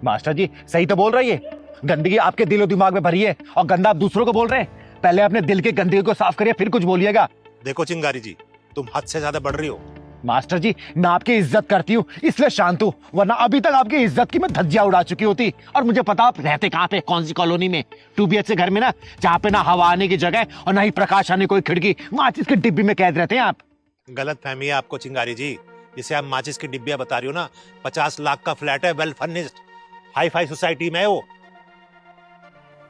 मास्टर जी सही तो बोल रही है, गंदगी आपके दिलो दिमाग में भरी है और गंदा आप दूसरों को बोल रहे हैं। पहले अपने दिल की गंदगी को साफ करिए, फिर कुछ बोलिएगा। देखो चिंगारी जी, तुम हद से ज्यादा बढ़ रही हो। मास्टर जी मैं आपकी इज्जत करती हूँ इसलिए शांत हूँ, वरना अभी तक आपकी इज्जत की मैं धज्जियां उड़ा चुकी होती। और मुझे पता आप रहते कहाँ पे, कौन सी कॉलोनी में। 2 BHK घर में ना, जहाँ पे ना हवा आने की जगह और ना ही प्रकाश आने कोई खिड़की, माचिस की डिब्बी में कैद रहते हैं आप। गलत फहमी है आपको चिंगारी जी। जिसे आप माचिस की डिब्बियां बता रही हो ना, 50 लाख का फ्लैट है, well furnished, hi fi society में है वो।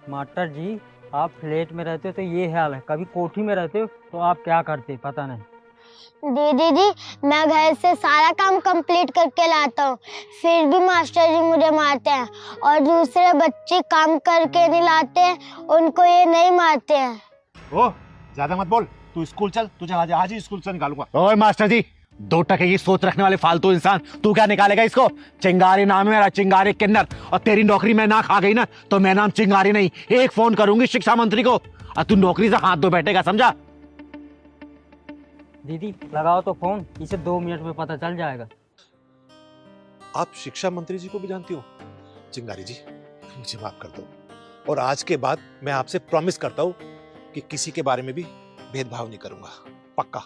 मास्टर जी आप फ्लैट में रहते हो तो ये हाल है, कभी कोठी में रहते हो तो आप क्या करते पता नहीं। दीदी जी मैं घर से सारा काम कंप्लीट करके लाता हूँ, फिर भी मास्टर जी मुझे मारते हैं। और दूसरे बच्चे काम करके नहीं लाते हैं, उनको ये नहीं मारते हैं। ओ ज्यादा मत बोल, तू स्कूल चल, तुझे आज ही स्कूल से निकालूंगा। ओए मास्टर जी, 2 टके की सोच रखने वाले फालतू इंसान, तू क्या निकालेगा इसको? चिंगारी नाम है मेरा, चिंगारी किन्नर। और तेरी नौकरी में ना खा गई ना तो मैं नाम चिंगारी नहीं, एक फोन करूंगी शिक्षा मंत्री को और तू नौकरी से हाथ धो बैठेगा, समझा? दीदी लगाओ तो फोन, इसे 2 मिनट में पता चल जाएगा। आप शिक्षा मंत्री जी को भी जानती हो? चिंगारी जी मुझे माफ कर दो, और आज के बाद मैं आपसे प्रॉमिस करता हूँ कि किसी के बारे में भी भेदभाव नहीं करूंगा, पक्का।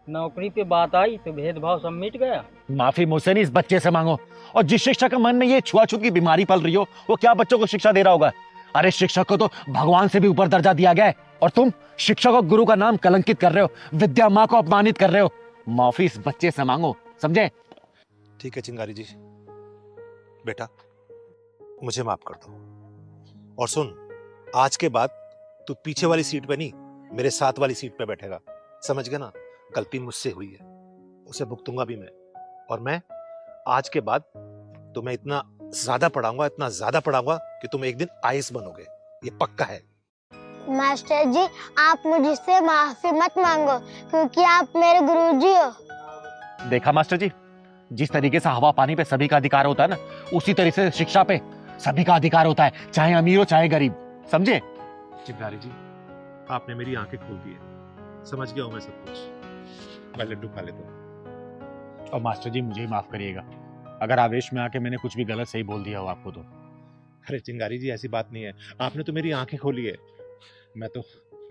नौकरी पे बात आई तो भेदभाव सब मिट गया। माफी मुझसे नहीं, इस बच्चे से मांगो। और जिस शिक्षक के मन में ये छुआछूत की बीमारी पल रही हो, वो क्या बच्चों को शिक्षा दे रहा होगा? अरे शिक्षक को तो भगवान से भी ऊपर दर्जा दिया गया है। और तुम शिक्षक और गुरु का नाम कलंकित कर रहे हो, विद्या माँ को अपमानित कर रहे हो। माफी इस बच्चे से मांगो, समझे? ठीक है चिंगारी जी, बेटा मुझे माफ कर दो। और सुन, आज के बाद तू पीछे वाली सीट पे नहीं, मेरे साथ वाली सीट पे बैठेगा, समझ गया ना? गलती मुझसे हुई है, उसे भुगतूंगा भी मैं। और मैं आज के बाद तुम्हें इतना ज्यादा पढ़ाऊंगा कि तुम एक दिन आईएएस बनोगे, ये पक्का है। मास्टर जी, आप मुझसे माफी मत मांगो क्योंकि आप मेरे गुरुजी हो। देखा मास्टर जी, जिस तरीके से हवा पानी पे सभी का अधिकार होता है ना, उसी तरीके से शिक्षा पे सभी का अधिकार होता है, चाहे अमीर हो चाहे गरीब, समझे? चिंगारी जी, आपने मेरी आंखें खोल दी है, समझ गया हूं मैं सब कुछ। मैं लड्डू खा लेता हूं। और मास्टर जी मुझे ही माफ करिएगा अगर आवेश में आके मैंने कुछ भी गलत सही बोल दिया हो आपको तो। अरे चिंगारी जी, ऐसी बात नहीं है, आपने तो मेरी आंखें खोली है। मैं तो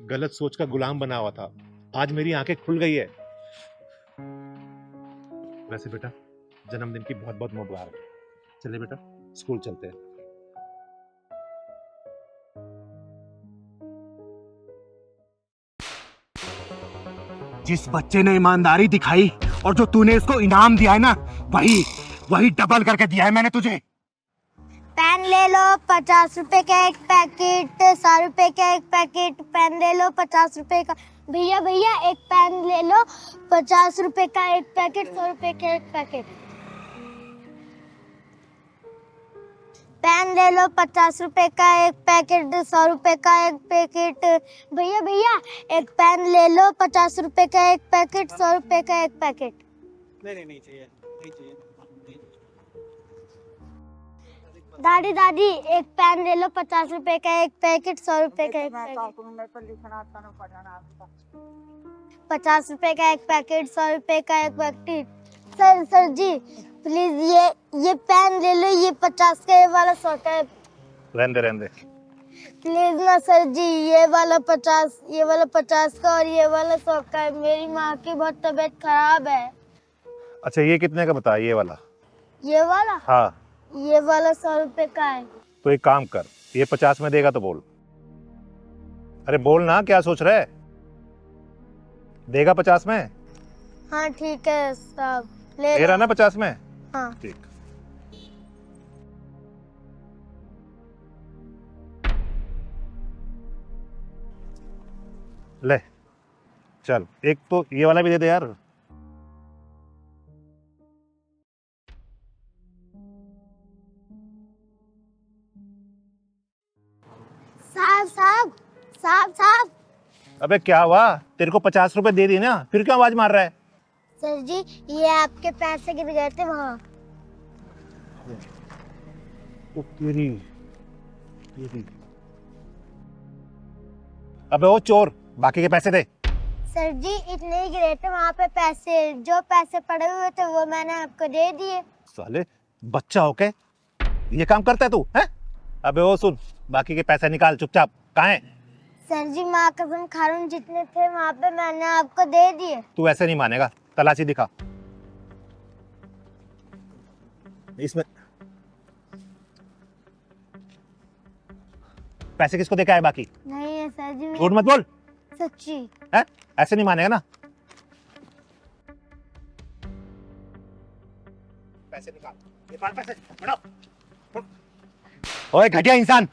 गलत सोच का गुलाम बना हुआ था, आज मेरी आंखें खुल गई है। वैसे बेटा, जन्मदिन की बहुत बहुत मुबारक। चले बेटा, स्कूल चलते हैं। जिस बच्चे ने ईमानदारी दिखाई और जो तूने इसको इनाम दिया है ना, वही डबल करके दिया है मैंने तुझे। पेन ले लो 50 रुपए का एक पैकेट, 100 रुपए का एक पैकेट। पेन ले लो 50 रुपए का। भैया भैया एक पेन ले लो 50 रुपए का एक पैकेट, 100 रुपए का एक पैकेट। पेन ले लो 50 रुपए का एक पैकेट, 100 रुपए का एक पैकेट। भैया भैया एक पेन ले लो 50 रुपए का एक पैकेट, 100 रुपए का एक पैकेट। नहीं चाहिए, नहीं चाहिए। दादी दादी एक पेन ले लो 50 रुपए का एक पैकेट, 100 रुपए का एक पैकेट। 50 रुपए का एक पैकेट, 100 रुपए का एक पैकेट। सर जी प्लीज ये पेन ले लो, ये 50 का, ये वाला 100 का। रहने दे। प्लीज ना सर जी, ये वाला 50 का और ये वाला 100 का है। मेरी माँ की बहुत तबीयत खराब है। अच्छा ये कितने का बता? ये वाला? ये वाला? हाँ। ये वाला 100 रुपए का है। तो एक काम कर, ये 50 में देगा तो बोल। अरे बोल ना, क्या सोच रहा है? देगा 50 में? हाँ ठीक है साहब, ले दे रहा ना 50 में? हाँ ठीक। ले चल, एक तो ये वाला भी दे दे यार। साहब। अबे क्या हुआ? तेरे को 50 रुपए दे दी ना, फिर क्यों आवाज मार रहा है? सर जी ये आपके पैसे गिर गए थे वहाँ। तेरी। अबे ओ चोर, बाकी के पैसे दे। सर जी इतने ही गिरे थे वहाँ पे पैसे, जो पैसे पड़े हुए थे वो मैंने आपको दे दिए। साले बच्चा होके ये काम करता है तू, हैं? अबे ओ सुन, बाकी के पैसे निकाल चुपचाप। कहाँ है? सर जी माँ कसम खा रहा हूँ, जितने थे वहाँ पे मैंने आपको दे दिए। तू ऐसे नहीं मानेगा, तलाशी दिखा। इसमें पैसे किसको देखा है बाकी? नहीं है सर जी। झूठ मत बोल। सच्ची है? ऐसे नहीं मानेगा ना। पैसे निकाल, निकाल पैसे, बढ़ाओ। ओए घटिया इंसान,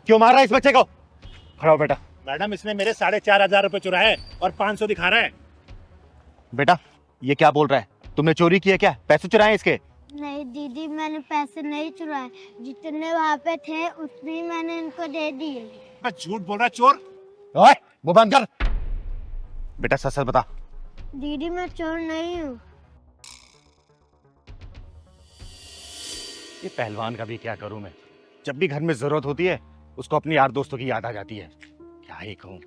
क्यों मार रहा है इस बच्चे को? खड़ा हो बेटा। मैडम इसने मेरे 4,500 रुपए चुराए हैं और 500 दिखा रहा है। बेटा ये क्या बोल रहा है? तुमने चोरी की है क्या? पैसे चुराए इसके? नहीं दीदी, मैंने पैसे नहीं चुराए, जितने वहाँ पे थे उतने ही मैंने इनको दे दिए। झूठ बोल रहा है चोर। ओए मुंह बंद कर। बेटा सच सच बता। दीदी मैं चोर नहीं हूँ। ये पहलवान का भी क्या करूं मैं, जब भी घर में जरूरत होती है उसको अपने यार दोस्तों की याद आ जाती है। क्या ही कहूं।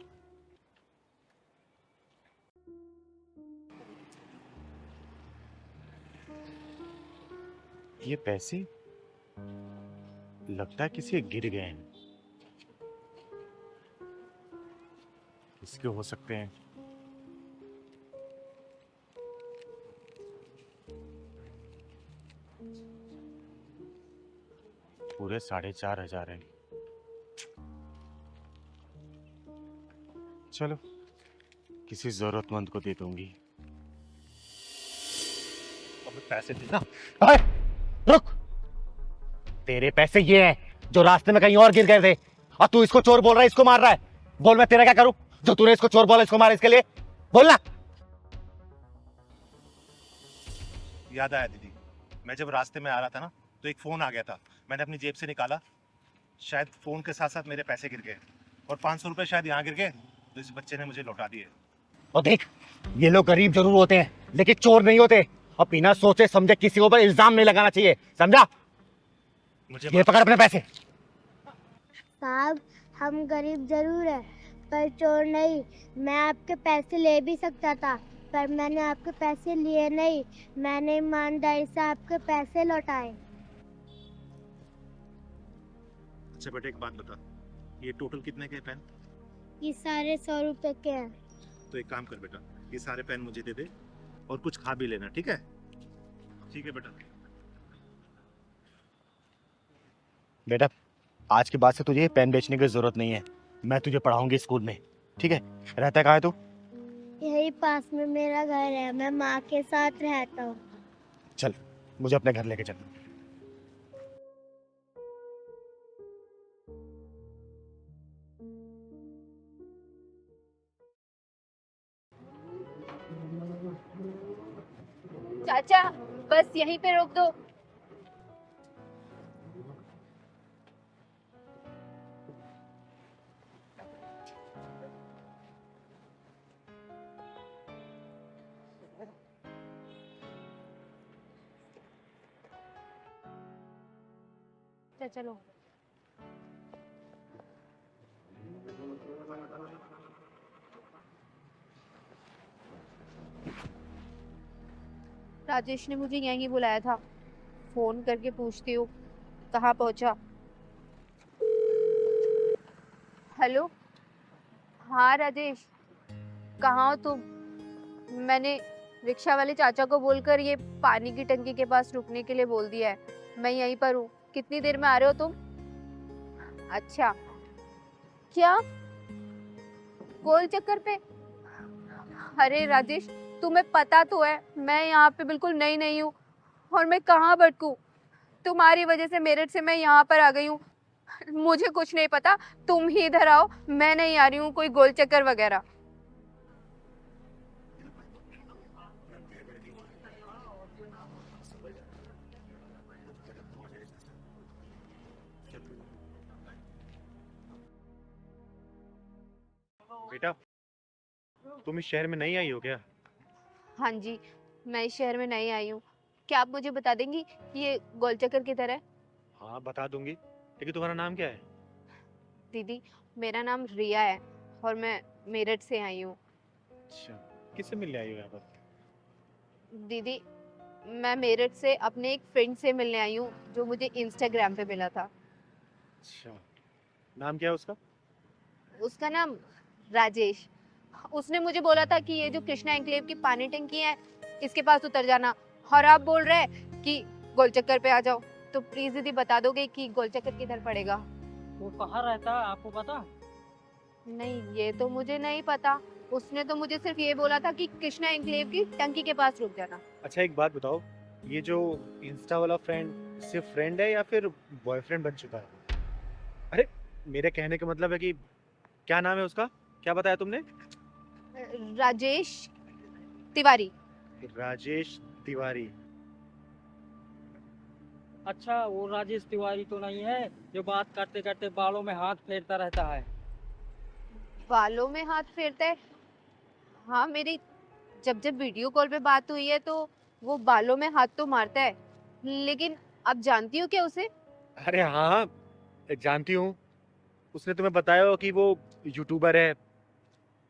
ये पैसे लगता है किसी के गिर गए हैं। किसके हो सकते हैं? पूरे 4,500 हैं। चलो किसी जरूरतमंद को दे दूंगी। अब पैसे देना। अरे रुक, तेरे पैसे ये हैं जो रास्ते में कहीं और गिर गए थे, और तू इसको चोर बोल रहा है, इसको मार रहा है। बोल मैं तेरा क्या करूं जो तूने इसको चोर बोला, इसको मार, इसके लिए बोलना। याद आया दीदी, मैं जब रास्ते में आ रहा था ना तो एक फोन आ गया था, मैंने अपनी जेब से निकाला, शायद फोन के साथ साथ मेरे पैसे गिर गए और 500 रुपए शायद यहाँ गिर गए, तो इस बच्चे ने मुझे लौटा दिए। और देख, ये लोग गरीब जरूर होते हैं लेकिन चोर नहीं होते, और बिना सोचे समझे किसी के ऊपर इल्जाम नहीं लगाना चाहिए, समझा? मुझे ये पकड़ अपने पैसे। साहब हम गरीब जरूर है पर चोर नहीं। मैं आपके पैसे ले भी सकता था पर मैंने आपके पैसे लिए नहीं, मैंने ईमानदारी से आपके पैसे लौटाए। अच्छा बेटा एक बात बता, ये टोटल कितने के पेन? ये सारे 100 रुपए के हैं। तो एक काम कर बेटा, ये सारे पेन मुझे दे दे और कुछ खा भी लेना, ठीक है? ठीक है बेटा। बेटा आज के बाद से तुझे पेन बेचने की जरूरत नहीं है, मैं तुझे पढ़ाऊंगी स्कूल में, ठीक है? रहता कहाँ है तू? यही पास में मेरा घर है, मैं माँ के साथ रहता हूँ। चल मुझे अपने घर लेके चल। चाचा बस यहीं पे रोक दो। चलो राजेश ने मुझे यहीं बुलाया था, फोन करके पूछती हूँ कहाँ पहुँचा। हेलो, हाँ राजेश कहाँ हो तुम? मैंने रिक्शा वाले चाचा को बोलकर ये पानी की टंकी के पास रुकने के लिए बोल दिया है, मैं यहीं पर हूँ। कितनी देर में आ रहे हो तुम? अच्छा, क्या गोल चक्कर पे? अरे राजेश तुम्हें पता तो है मैं यहाँ पे बिल्कुल नई नहीं हूँ और मैं कहाँ भटकूँ। तुम्हारी वजह से मेरठ से मैं यहाँ पर आ गई हूँ, मुझे कुछ नहीं पता, तुम ही इधर आओ, मैं नहीं आ रही हूँ कोई गोल चक्कर वगैरह। बेटा तुम इस शहर में नहीं आई हो क्या? हाँ जी, मैं इस शहर में नई आई हूँ, क्या आप मुझे बता देंगी ये गोल चक्कर किधर है? हाँ बता दूंगी, लेकिन तुम्हारा नाम क्या है? दीदी मेरा नाम रिया है और मैं मेरठ से आई हूँ। अच्छा, किससे मिलने आई हो यहाँ पर? दीदी मैं मेरठ से अपने एक फ्रेंड से मिलने आई हूँ जो मुझे इंस्टाग्राम पे मिला था। अच्छा, नाम क्या है उसका? उसका नाम राजेश। उसने मुझे बोला था कि ये जो कृष्णा एन्क्लेव की पानी टंकी है इसके पास उतर जाना, और आप बोल रहे हैं कि गोल चक्कर पे आ जाओ, तो प्लीज दीदी बता दोगे कि गोल चक्कर किधर पड़ेगा? वो कहाँ रहता है आपको पता? नहीं ये तो मुझे नहीं पता, उसने तो मुझे सिर्फ ये बोला था कि कृष्णा एन्क्लेव की टंकी के पास रुक जाना। अच्छा एक बात बताओ, ये जो इंस्टा वाला फ्रेंड सिर्फ फ्रेंड है या फिर बॉयफ्रेंड बन चुका है? अरे मेरे कहने का मतलब है कि क्या नाम है उसका, क्या बताया तुमने? राजेश तिवारी। राजेश तिवारी। अच्छा वो राजेश तिवारी तो नहीं है जो बात करते करते बालों में हाथ फेरता रहता है? बालों में हाथ फेरता है? हाँ मेरी जब जब वीडियो कॉल पे बात हुई है तो वो बालों में हाथ तो मारता है, लेकिन आप जानती हो क्या उसे? अरे हाँ जानती हूँ, उसने तुम्हें बताया हो कि वो यूट्यूबर है,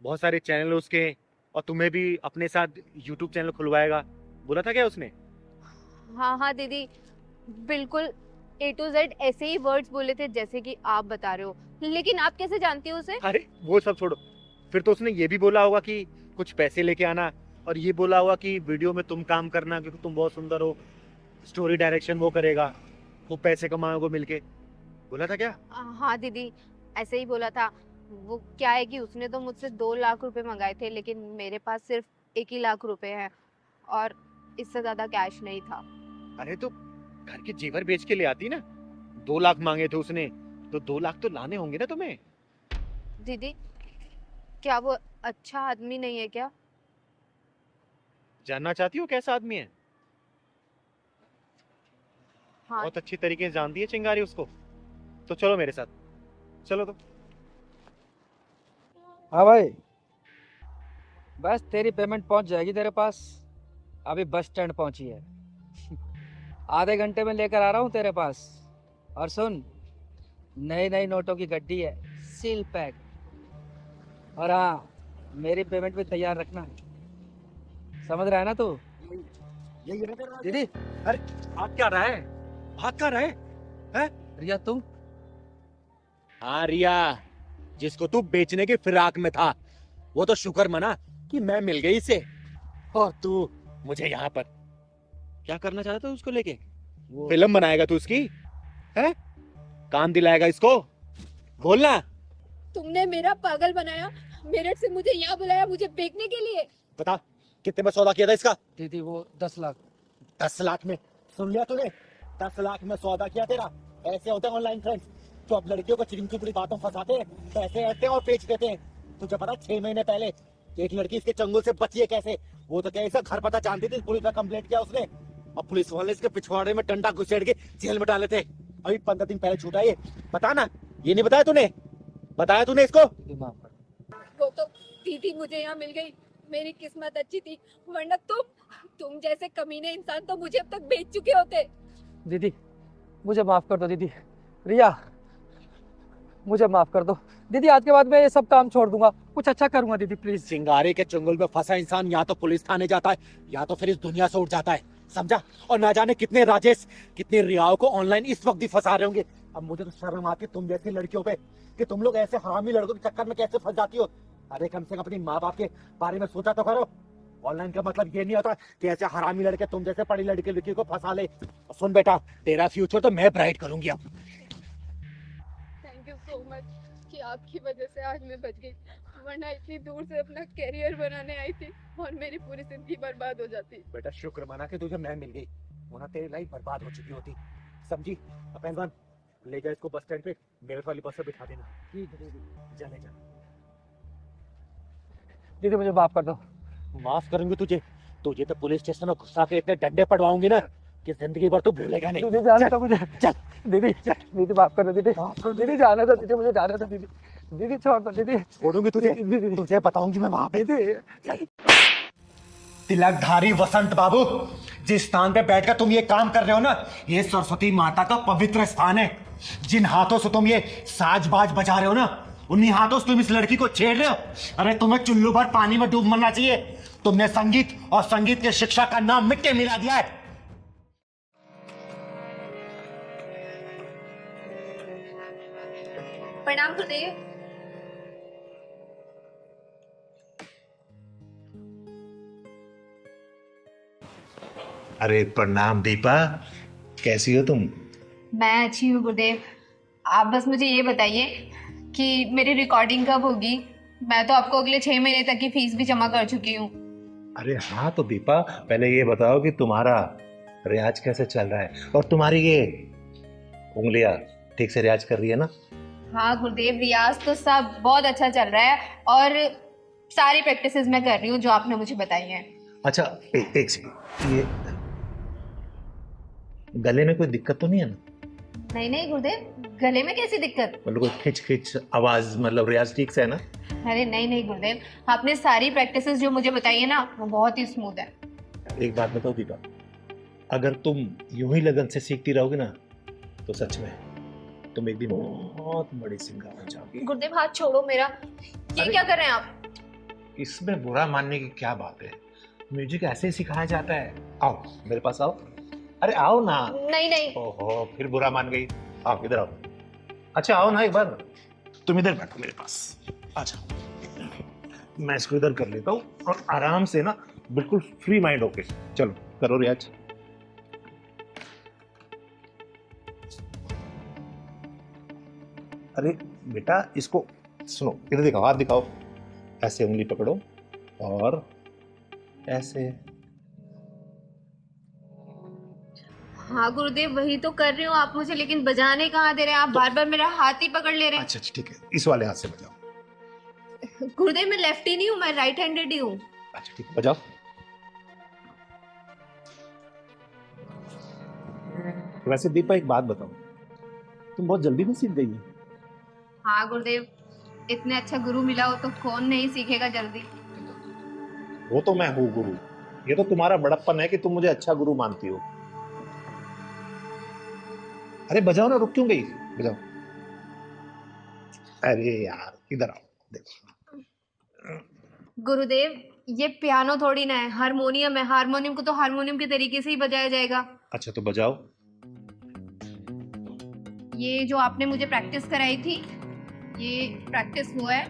बहुत सारे चैनल है उसके, और तुम्हें भी अपने साथ यूट्यूब चैनल खुलवाएगा, बोला था क्या उसने? हाँ हाँ दीदी बिल्कुल A to Z ऐसे ही वर्ड्स बोले थे जैसे कि आप बता रहे हो, लेकिन आप कैसे जानती हो उसे? अरे वो सब छोड़ो, फिर तो उसने ये भी बोला होगा कि कुछ पैसे लेके आना, और ये बोला होगा कि वीडियो में तुम काम करना क्योंकि तुम बहुत सुंदर हो, स्टोरी डायरेक्शन वो करेगा, वो पैसे कमाओगे मिलके, बोला था क्या? हाँ दीदी ऐसे ही बोला था, वो क्या है कि उसने तो मुझसे 2 लाख रुपए मंगाए थे, लेकिन मेरे पास सिर्फ 1 ही लाख रुपए हैं और इससे ज्यादा कैश नहीं था। अरे तो घर के जेवर बेच के ले आती ना। 2 लाख मांगे थे उसने, तो 2 लाख तो लाने होंगे ना तुम्हें। दीदी, क्या वो अच्छा आदमी नहीं है क्या? जानना चाहती हो कैसा आदमी है? हाँ। बहुत अच्छी तरीके से जानती है चिंगारी उसको। तो चलो मेरे साथ, चलो तो। हाँ भाई, बस तेरी पेमेंट पहुंच जाएगी तेरे पास। अभी बस स्टैंड पहुंची है। आधे घंटे में लेकर आ रहा हूँ तेरे पास। और सुन, नई नई नोटों की गड्डी है, सील पैक। और हाँ, मेरी पेमेंट भी तैयार रखना। समझ रहा है ना तू? दीदी, अरे भाग क्या रहा है? भाग क्या रहा है? हैं? रिया तुम? हाँ रिया, जिसको तू बेचने की फिराक में था, वो तो शुक्र मना कि मैं मिल गई इसे। और तू मुझे यहाँ पर क्या करना चाहता था उसको लेके? फिल्म बनाएगा तू उसकी? है? काम दिलाएगा इसको? बोलना। तुमने मेरा पागल बनाया, मेरठ से मुझे यहाँ बुलाया मुझे बेचने के लिए। बता कितने में सौदा किया था इसका? दीदी वो 10 लाख। 10 लाख में? सुन लिया तूने? 10 लाख में सौदा किया तेरा। ऐसे होते हैं ऑनलाइन फ्रेंड्स, तो अब लड़कियों को चिकनी चुपड़ी बातों फंसाते हैं, पैसे ऐसे और बेच देते हैं। तुझे पता 6 महीने पहले एक लड़की इसके चंगुल से बची है कैसे? वो तो कैसे घर पता जानती थी, पुलिस में कंप्लेंट किया उसने। अब पुलिस वाले इसके पिछवाड़े में डंडा घुसेड़ के जेल में डाले थे। अभी 15 दिन पहले छूटा ये। बता ना, ये नहीं बताया तूने? बताया तूने इसको? वो तो दीदी मुझे यहाँ मिल गई, मेरी किस्मत अच्छी थी, वरना तुम जैसे कमीने इंसान तो मुझे अब तक बेच चुके होते। दीदी मुझे माफ कर दो। दीदी, रिया मुझे माफ कर दो। दीदी आज के बाद मैं ये सब काम छोड़ दूंगा, कुछ अच्छा करूंगा दीदी प्लीज। चिंगारे के चंगुल में फंसा इंसान या तो पुलिस थाने जाता है या तो फिर इस दुनिया से उठ जाता है, समझा? और ना जाने कितने राजेश, कितने रियाओं को ऑनलाइन इस वक्त भी फंसा रहे होंगे। अब मुझे तो शर्म आती है तुम जैसी लड़कियों पे कि तुम लोग ऐसे हरामी लड़कों के चक्कर में कैसे फंस जाती हो। अरे कम से कम अपनी माँ बाप के बारे में सोचा तो करो। ऑनलाइन का मतलब ये नहीं होता कि ऐसे हरामी लड़के तुम जैसे पढ़ी लड़की को फंसा ले। सुन बेटा, तेरा फ्यूचर तो मैं ब्राइट करूंगी अब। थैंक यू सो मच कि आपकी वजह से आज मैं बच गई, वरना इतनी दूर से अपना कैरियर बनाने आई थी और मेरी पूरी जिंदगी बर्बाद हो जाती। बेटा शुक्र मना कि तुझे मैं मिल गई, वरना तेरी लाइफ बर्बाद हो चुकी होती, समझी? पहलवान ले जा इसको बस स्टैंड पे, मेरठ वाली बस से बिठा देना। ठीक है जा ले जा। दीदी मुझे माफ कर दो। माफ करूंगी तुझे? तुझे तो पुलिस स्टेशन में घुसा के इतने डंडे पड़वाऊंगी ना कि जिंदगी भर तू भूलेगा नहीं। दीदी जाने दो मुझे। चल दीदी, दीदी माफ कर दो दीदी। दीदी जाने दो दीदी, मुझे जाने दो दीदी। दीदी छोड़ दो दीदी। छोड़ूंगी तुझे, तुझे बताऊंगी मैं वहां पे। तिलकधारी वसंत बाबू, जिस स्थान पे बैठकर तुम ये काम कर रहे हो ना, ये सरस्वती माता का पवित्र स्थान है। जिन हाथों से तुम ये साज-बाज बजा रहे हो ना, उन्हीं हाथों से तुम इस लड़की को छेड़ रहे हो। अरे तुम्हें चुल्लू भर पानी में डूब मरना चाहिए। तुमने संगीत और संगीत के शिक्षा का नाम मिट्टी मिला दिया है। प्रणाम गुरुदेव। अरे प्रणाम दीपा, कैसी हो तुम? मैं अच्छी हूँ गुरुदेव। आप बस मुझे ये बताइए कि मेरी रिकॉर्डिंग कब होगी? मैं तो आपको अगले 6 महीने तक की फीस भी जमा कर चुकी हूँ। अरे हाँ तो दीपा, पहले ये बताओ कि तुम्हारा रियाज कैसे चल रहा है और तुम्हारी ये उंगलियां ठीक से रियाज कर रही है ना? हाँ गुरुदेव, रियाज तो सब बहुत अच्छा चल रहा है और सारी प्रैक्टिसेस मैं कर रही हूँ जो आपने मुझे बताई हैं। अच्छा एक सेकंड, ये गले में कोई दिक्कत तो नहीं है ना? नहीं नहीं गुरुदेव, गले में कैसी दिक्कत? मतलब कोई खिंच खिंच आवाज, मतलब रियाज ठीक से है ना? अरे नहीं नहीं गुरुदेव, आपने सारी प्रैक्टिसेस जो मुझे बताई है ना, वो बहुत ही स्मूथ है। एक बात बताओ दीपा, अगर तुम यूं ही लगन से सीखती रहोगे ना, तो सच में तुम एक दिन बहुत बड़ी सिंगर बन जाओगी। गुरुदेव हाथ छोड़ो मेरा, ये क्या कर रहे हैं आप? इसमें बुरा मानने की क्या बात है? म्यूजिक ऐसे ही सिखाया जाता है। आओ मेरे पास आओ। अरे आओ ना। नहीं नहीं। ओहो, फिर बुरा मान गई। आओ इधर आओ। अच्छा आओ ना एक बार। तुम इधर बैठो मेरे पास, आ जाओ। मैं इसको इधर कर लेता हूँ और आराम से ना, बिल्कुल फ्री माइंड होके चलो करो रियाज। अरे बेटा, इसको सुनो, इधर दिखाओ, हाथ दिखाओ, ऐसे उंगली पकड़ो और ऐसे। हाँ गुरुदेव, वही तो कर रही हूँ आप मुझे, लेकिन बजाने कहाँ दे रहे हैं आप, बार बार मेरा हाथ ही पकड़ ले रहे हैं। अच्छा ठीक है, इस वाले हाथ से बजाओ। गुरुदेव मैं लेफ्ट ही नहीं हूँ, मैं राइट हैंडेड ही हूँ। अच्छा ठीक है, बजाओ। वैसे दीपा एक बात बताओ, तुम बहुत जल्दी में सीख गई हो। हाँ गुरुदेव, इतने अच्छा गुरु मिला हो तो कौन नहीं सीखेगा जल्दी। वो तो मैं हूँ गुरु, ये तो तुम्हारा बड़प्पन है कि तुम मुझे अच्छा गुरु मानती हो। अरे बजाओ ना, रुक क्यों गई, बजाओ। अरे यार इधर आओ, देखो। गुरुदेव ये पियानो थोड़ी ना है, हारमोनियम है, हारमोनियम को तो हारमोनियम के तरीके से ही बजाया जाएगा। अच्छा तो बजाओ। ये जो आपने मुझे प्रैक्टिस कराई थी, ये प्रैक्टिस हुआ है।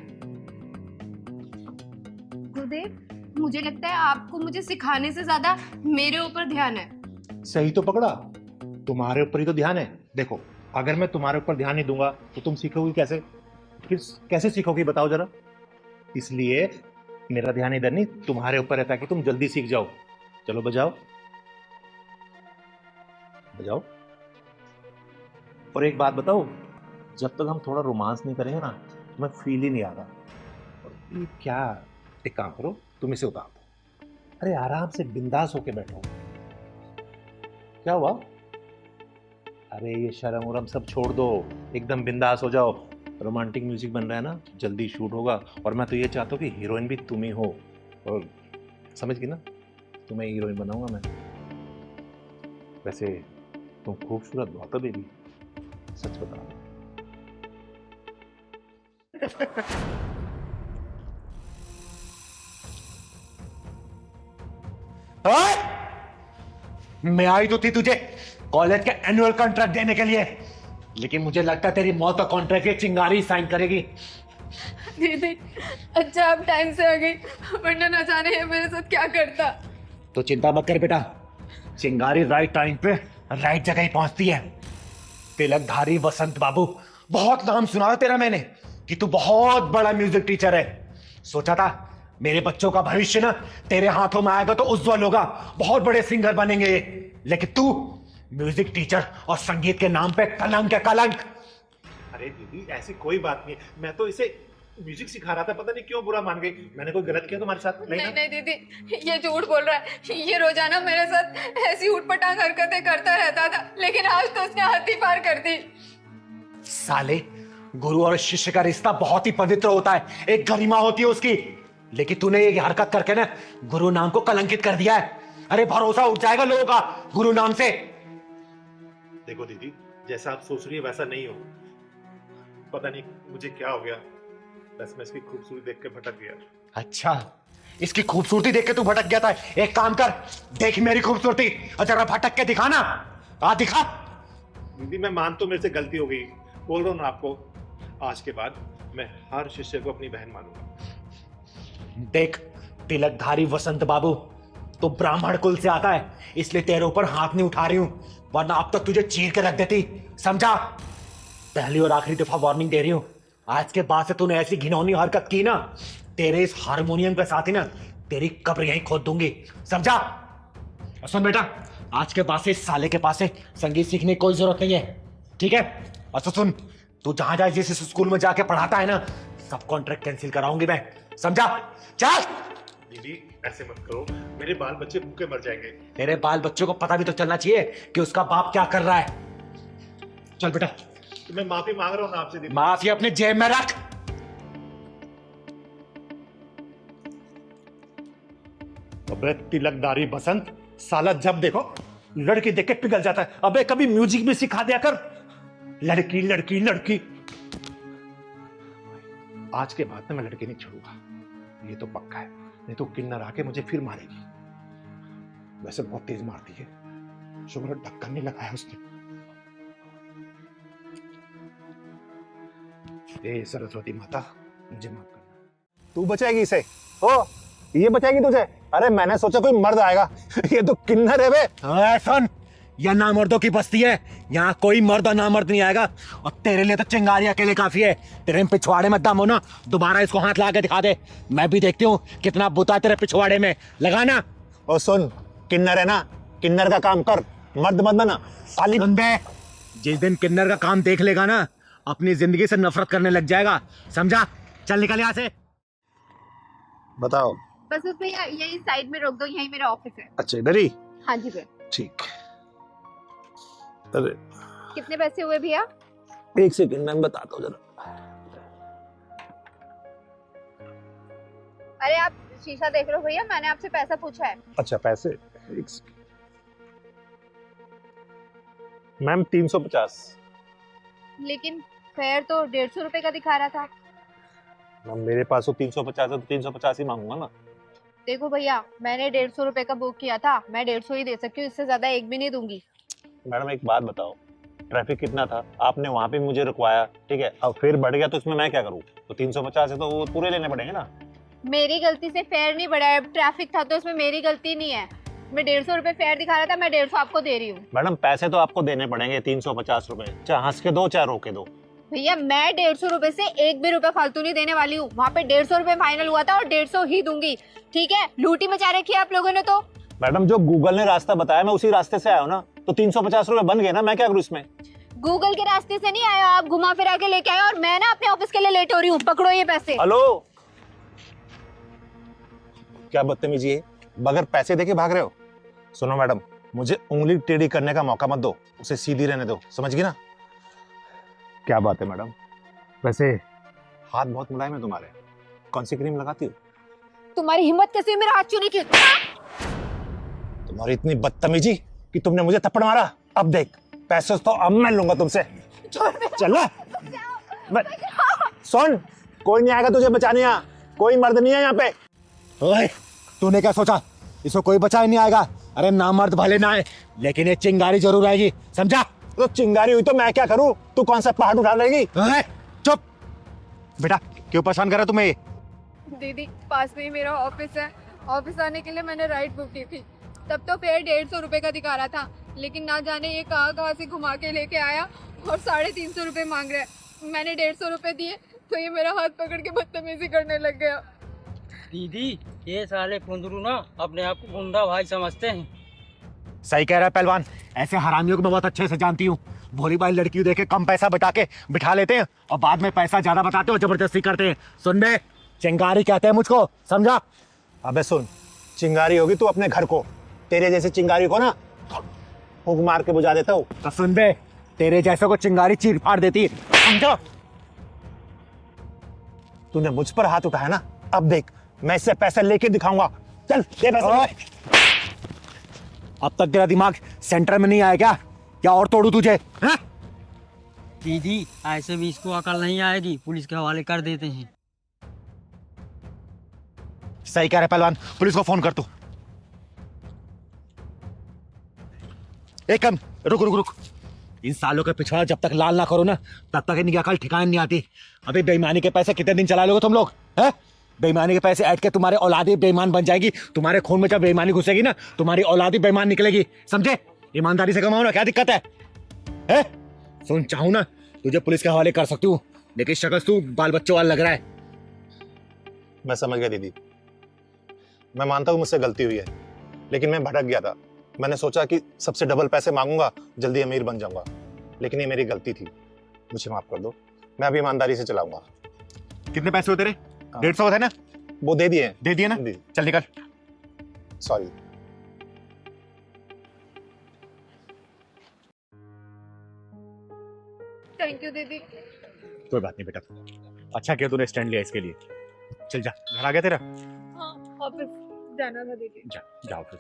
गुरुदेव मुझे लगता है आपको मुझे सिखाने से ज्यादा मेरे ऊपर ध्यान है। सही तो पकड़ा, तुम्हारे ऊपर ही तो ध्यान है। देखो अगर मैं तुम्हारे ऊपर ध्यान नहीं दूंगा तो तुम सीखोगी कैसे, फिर कैसे सीखोगी बताओ जरा। इसलिए मेरा ध्यान इधर नहीं, तुम्हारे ऊपर है, ताकि तुम जल्दी सीख जाओ। चलो बजाओ, बजाओ। और एक बात बताओ, जब तक हम थोड़ा रोमांस नहीं करेंगे ना, तुम्हें फील ही नहीं आ रहा। और ये क्या, एक काम करो, तुम इसे उतार दो। अरे आराम से बिंदास होके बैठो। क्या हुआ? अरे ये शर्म उरम सब छोड़ दो, एकदम बिंदास हो जाओ। रोमांटिक म्यूजिक बन रहा है ना, जल्दी शूट होगा। और मैं तो ये चाहता हूँ कि हीरोइन भी तुम ही हो। और समझ गई ना, तुम्हें हीरोइन बनाऊंगा मैं। वैसे तुम खूबसूरत बहुत हो बेबी, सच बता। मैं आई तो थी तुझे कॉलेज के एनुअल कॉन्ट्रैक्ट देने के लिए, लेकिन मुझे लगता है तेरी मौत का कॉन्ट्रैक्ट ये चिंगारी साइन करेगी। दीदी अच्छा आप टाइम से आ गई, वरना न जाने ये मेरे साथ क्या करता। तो चिंता मत कर बेटा, चिंगारी राइट टाइम पे राइट जगह ही पहुंचती है। तिलकधारी वसंत बाबू, बहुत नाम सुना था तेरा मैंने कि तू बहुत बड़ा म्यूजिक टीचर है। सोचा था मेरे बच्चों का भविष्य ना तेरे हाथों में आएगा तो उज्जवल होगा, बहुत बड़े सिंगर बनेंगे ये। लेकिन तू म्यूजिक टीचर और संगीत के नाम पे कलंक है, कलंक। अरे दीदी ऐसी कोई बात नहीं, मैं तो इसे म्यूजिक सिखा रहा था, पता नहीं क्यों बुरा मान गई। मैंने कोई गलत किया तुम्हारे साथ? नहीं नहीं दीदी, ये झूठ बोल रहा है। ये रोजाना मेरे साथ ऐसी उठपटांग हरकतें करता रहता था, लेकिन आज तो उसने हद ही पार कर दी। साले, गुरु और शिष्य का रिश्ता बहुत ही पवित्र होता है, एक गरिमा होती है उसकी। लेकिन तूने ये हरकत करके ना गुरु नाम को कलंकित कर दिया है। अरे भरोसा उठ जाएगा लोगों का गुरु नाम से। देखो दीदी, जैसा आप सोच रही है वैसा नहीं हो। पता नहीं मुझे क्या हो गया, बस मैं इसकी खूबसूरती देख के भटक गया। अच्छा, इसकी खूबसूरती देख के तू भटक गया था? एक काम कर, देख मेरी खूबसूरती और जरा भटक के दिखा ना। आ दिखा। दीदी मैं मान तो मेरे से गलती हो गई, बोल रहा हूँ ना आपको, आज के बाद मैं हर शिष्य को अपनी बहन मानूंगा। देख तिलकधारी वसंत बाबू, तो ब्राह्मण कुल से आता है, इसलिए तेरे ऊपर हाथ नहीं उठा रही हूं, वरना अब तक तुझे चीर के रख देती, समझा? पहली और आखिरी दफा वार्निंग दे रही हूं, आज के बाद से तूने ऐसी घिनौनी हरकत की ना, तेरे इस हारमोनियम के साथ ही ना तेरी कब्र यहीं खोद दूंगी, समझा? और सुन बेटा, आज के बाद से इस साले के पास से संगीत सीखने की कोई जरूरत नहीं है, ठीक है? और तो सुन, तू जहां जहां जिस स्कूल में जाके पढ़ाता है ना, सब कॉन्ट्रैक्ट कैंसिल कराऊंगी मैं, समझा? चल। दीदी ऐसे मत करो, मेरे बाल बच्चे भूखे मर जाएंगे। तेरे बाल बच्चों को पता भी तो चलना चाहिए कि उसका बाप क्या कर रहा है। चल बेटा। तो मैं माफी मांग रहा हूं ना आपसे दीदी। माफी अपने जेब में रख। अबे तिलकधारी बसंत, साला जब देखो लड़की देख के पिघल जाता है। अबे कभी म्यूजिक भी सिखा दिया कर। लड़की लड़की लड़की। आज के बाद में मैं लड़की नहीं छोड़ूंगा, ये तो पक्का है, नहीं तो किन्नर आके मुझे फिर मारेगी। वैसे बहुत तेज मारती है, शुक्र ढक्कन नहीं लगाया उसने। ए सरस्वती माता, मुझे माफ करना। तू बचाएगी इसे? ओ, ये बचाएगी तुझे? अरे मैंने सोचा कोई मर्द आएगा, ये तो किन्नर है बे। सुन, या नामर्दों की बस्ती है। यहाँ कोई मर्द और नामर्द नहीं आएगा। और तेरे लिए तो चिंगारी अकेले काफी है। तेरे में पिछवाड़े में दम हो ना, दोबारा इसको हाथ लगा के दिखा दे। मैं भी देखती हूँ कितना बुता तेरे पिछवाड़े में, लगाना। और सुन, किन्नर है ना, किन्नर का काम कर, मर्द मत बना। साली बंदे, जिस दिन किन्नर का काम देख लेगा ना, अपनी जिंदगी से नफरत करने लग जाएगा, समझा? चल निकल यहाँ से। बताओ। बस भैया यही साइड में रोक दो, यही मेरा ऑफिस है। अच्छा, इधर ही? हाँ जी भैया। ठीक। अरे कितने पैसे हुए भैया? एक सेकंड मैं बताता हूँ जरा। अरे आप शीशा देख रहे हो भैया, मैंने आपसे पैसा पूछा है। अच्छा, पैसे एक सेकंड। मैम 350। लेकिन फेयर तो 150 रुपए का दिखा रहा था। मैम मेरे पास तो 350 है, तो 350 ही मांगूंगा ना। देखो भैया, मैंने 150 रुपए का बुक किया था, मैं 150 ही दे सकती हूँ, इससे ज्यादा एक भी नहीं दूंगी। मैडम एक बात बताओ, ट्रैफिक कितना था, आपने वहाँ पे मुझे रुकवाया, ठीक है, अब फिर बढ़ गया तो इसमें मैं क्या करूँ? तो 350 है तो वो पूरे लेने पड़ेंगे ना। मेरी गलती से फेयर नहीं बढ़ा है, ट्रैफिक था तो इसमें मेरी गलती नहीं है। मैं 150 रुपए फेयर दिखा रहा था, मैं 150 आपको दे रही हूँ। मैडम पैसे तो आपको देने पड़ेंगे 350 रुपए, चाहे हंस के दो चाहे रोके दो। भैया मैं 150 रुपए से एक भी रुपए फालतू नहीं देने वाली हूँ। वहाँ पे 150 रुपए फाइनल हुआ था और 150 ही दूंगी, ठीक है? लूटी मचा रखी है आप लोगों ने तो। मैडम जो गूगल ने रास्ता बताया मैं उसी रास्ते से आया हूँ ना, तो 350 रुपए बन गए ना, मैं क्या करूँ इसमें? गूगल के रास्ते से नहीं आया आप, घुमा फिरा के लेके आए और मैं ना अपने ऑफिस के लिए लेट हो रही हूँ। पकड़ो ये पैसे। हेलो, क्या बदतमीजी है, बगैर पैसे देके भाग रहे हो? सुनो मैडम, मुझे उंगली टेढ़ी करने का मौका मत दो, उसे सीधी रहने दो, समझ गई ना? क्या बात है मैडम, वैसे हाथ बहुत मुलायम है तुम्हारे, कौन सी क्रीम लगाती हो? तुम्हारी हिम्मत कैसे हुई मेरा हाथ छूने की? तुम्हारी इतनी बदतमीजी कि तुमने मुझे थप्पड़ मारा। अब देख, पैसे तो अब मैं लूंगा तुमसे। चल सुन, कोई नहीं आएगा तुझे बचाने, यहाँ कोई मर्द नहीं है यहाँ पे। ओए, तूने क्या सोचा इसको कोई बचाए नहीं आएगा? अरे ना मर्द भले ना आए, लेकिन ये चिंगारी जरूर आएगी, समझा? तो चिंगारी हुई तो मैं क्या करूं? तू कौन सा पहाड़ उठा लेगी? चुप बेटा, क्यों परेशान कर रहा तुम्हें? दीदी पास में ही मेरा ऑफिस है, ऑफिस आने के लिए मैंने राइड बुक की थी। तब तो फेयर 150 रुपए का दिखा रहा था, लेकिन ना जाने ये कहाँ से घुमा के लेके आया और 350 रुपए मांग रहा है। मैंने 150 रुपए दिए तो ये मेरा हाथ पकड़ के बदतमीजी करने लग गया। दीदी ये साले कुंदरू ना अपने आप को गुंडा भाई समझते हैं। सही कह रहा है पहलवान, ऐसे हरामियों को मैं बहुत अच्छे से जानती हूँ। भोली भाई लड़कियों देखे कम पैसा बता के बिठा लेते हैं और बाद में पैसा ज्यादा बताते हो, जबरदस्ती करते हैं। सुन बे, चिंगारी कहते हैं मुझको, समझा? अबे सुन, चिंगारी होगी तू अपने घर को, तेरे जैसे चिंगारी को ना फूंक मार के बुझा देता हूँ। तो सुन बे, तेरे जैसे को चिंगारी चीर फाड़ देती है, समझो? तूने मुझ पर हाथ उठाया ना, अब देख मैं इससे पैसे लेके दिखाऊंगा। चल दे पैसे। अब तक तेरा दिमाग सेंटर में नहीं आया क्या? क्या और तोड़ू तुझे? हाँ? दीदी ऐसे भी इसको अकल नहीं आएगी, पुलिस के हवाले कर देते हैं। सही कह रहे पहलवान, पुलिस को फोन कर तू। एक कम रुक रुक रुक, इन सालों के पिछवाड़ा जब तक लाल ना करो ना, तब तक इनकी अकल ठिकाने नहीं आती। अभी बेईमानी के पैसे कितने दिन चला लोगे तुम लोग? हैं? बेईमानी के पैसे ऐड के तुम्हारे औलादी बेईमान बन जाएगी। तुम्हारे खून में जब बेईमानी घुसेगी ना, तुम्हारी औलादी बेईमान निकलेगी, समझे? ईमानदारी से कमाओ ना, क्या दिक्कत है? सुन, चाहूं ना तुझे पुलिस के हवाले कर सकती हूँ, लेकिन शक्ल तू बाल बच्चों वाला लग रहा है। मैं समझ गया दीदी, मैं मानता हूँ मुझसे गलती हुई है, लेकिन मैं भटक गया था। मैंने सोचा कि सबसे डबल पैसे मांगूंगा, जल्दी अमीर बन जाऊंगा, लेकिन ये मेरी गलती थी, मुझे माफ कर दो। मैं अभी ईमानदारी से चलाऊंगा। कितने पैसे हो तेरे? 150 है ना? वो दे दिए। दे दिए ना? चल निकल। सॉरी। थैंक यू दीदी। कोई बात नहीं बेटा, अच्छा किया तूने स्टैंड लिया इसके लिए। चल जा, घर आ गया तेरा? हाँ ऑफिस जाना था दीदी। जा, जाओ फिर।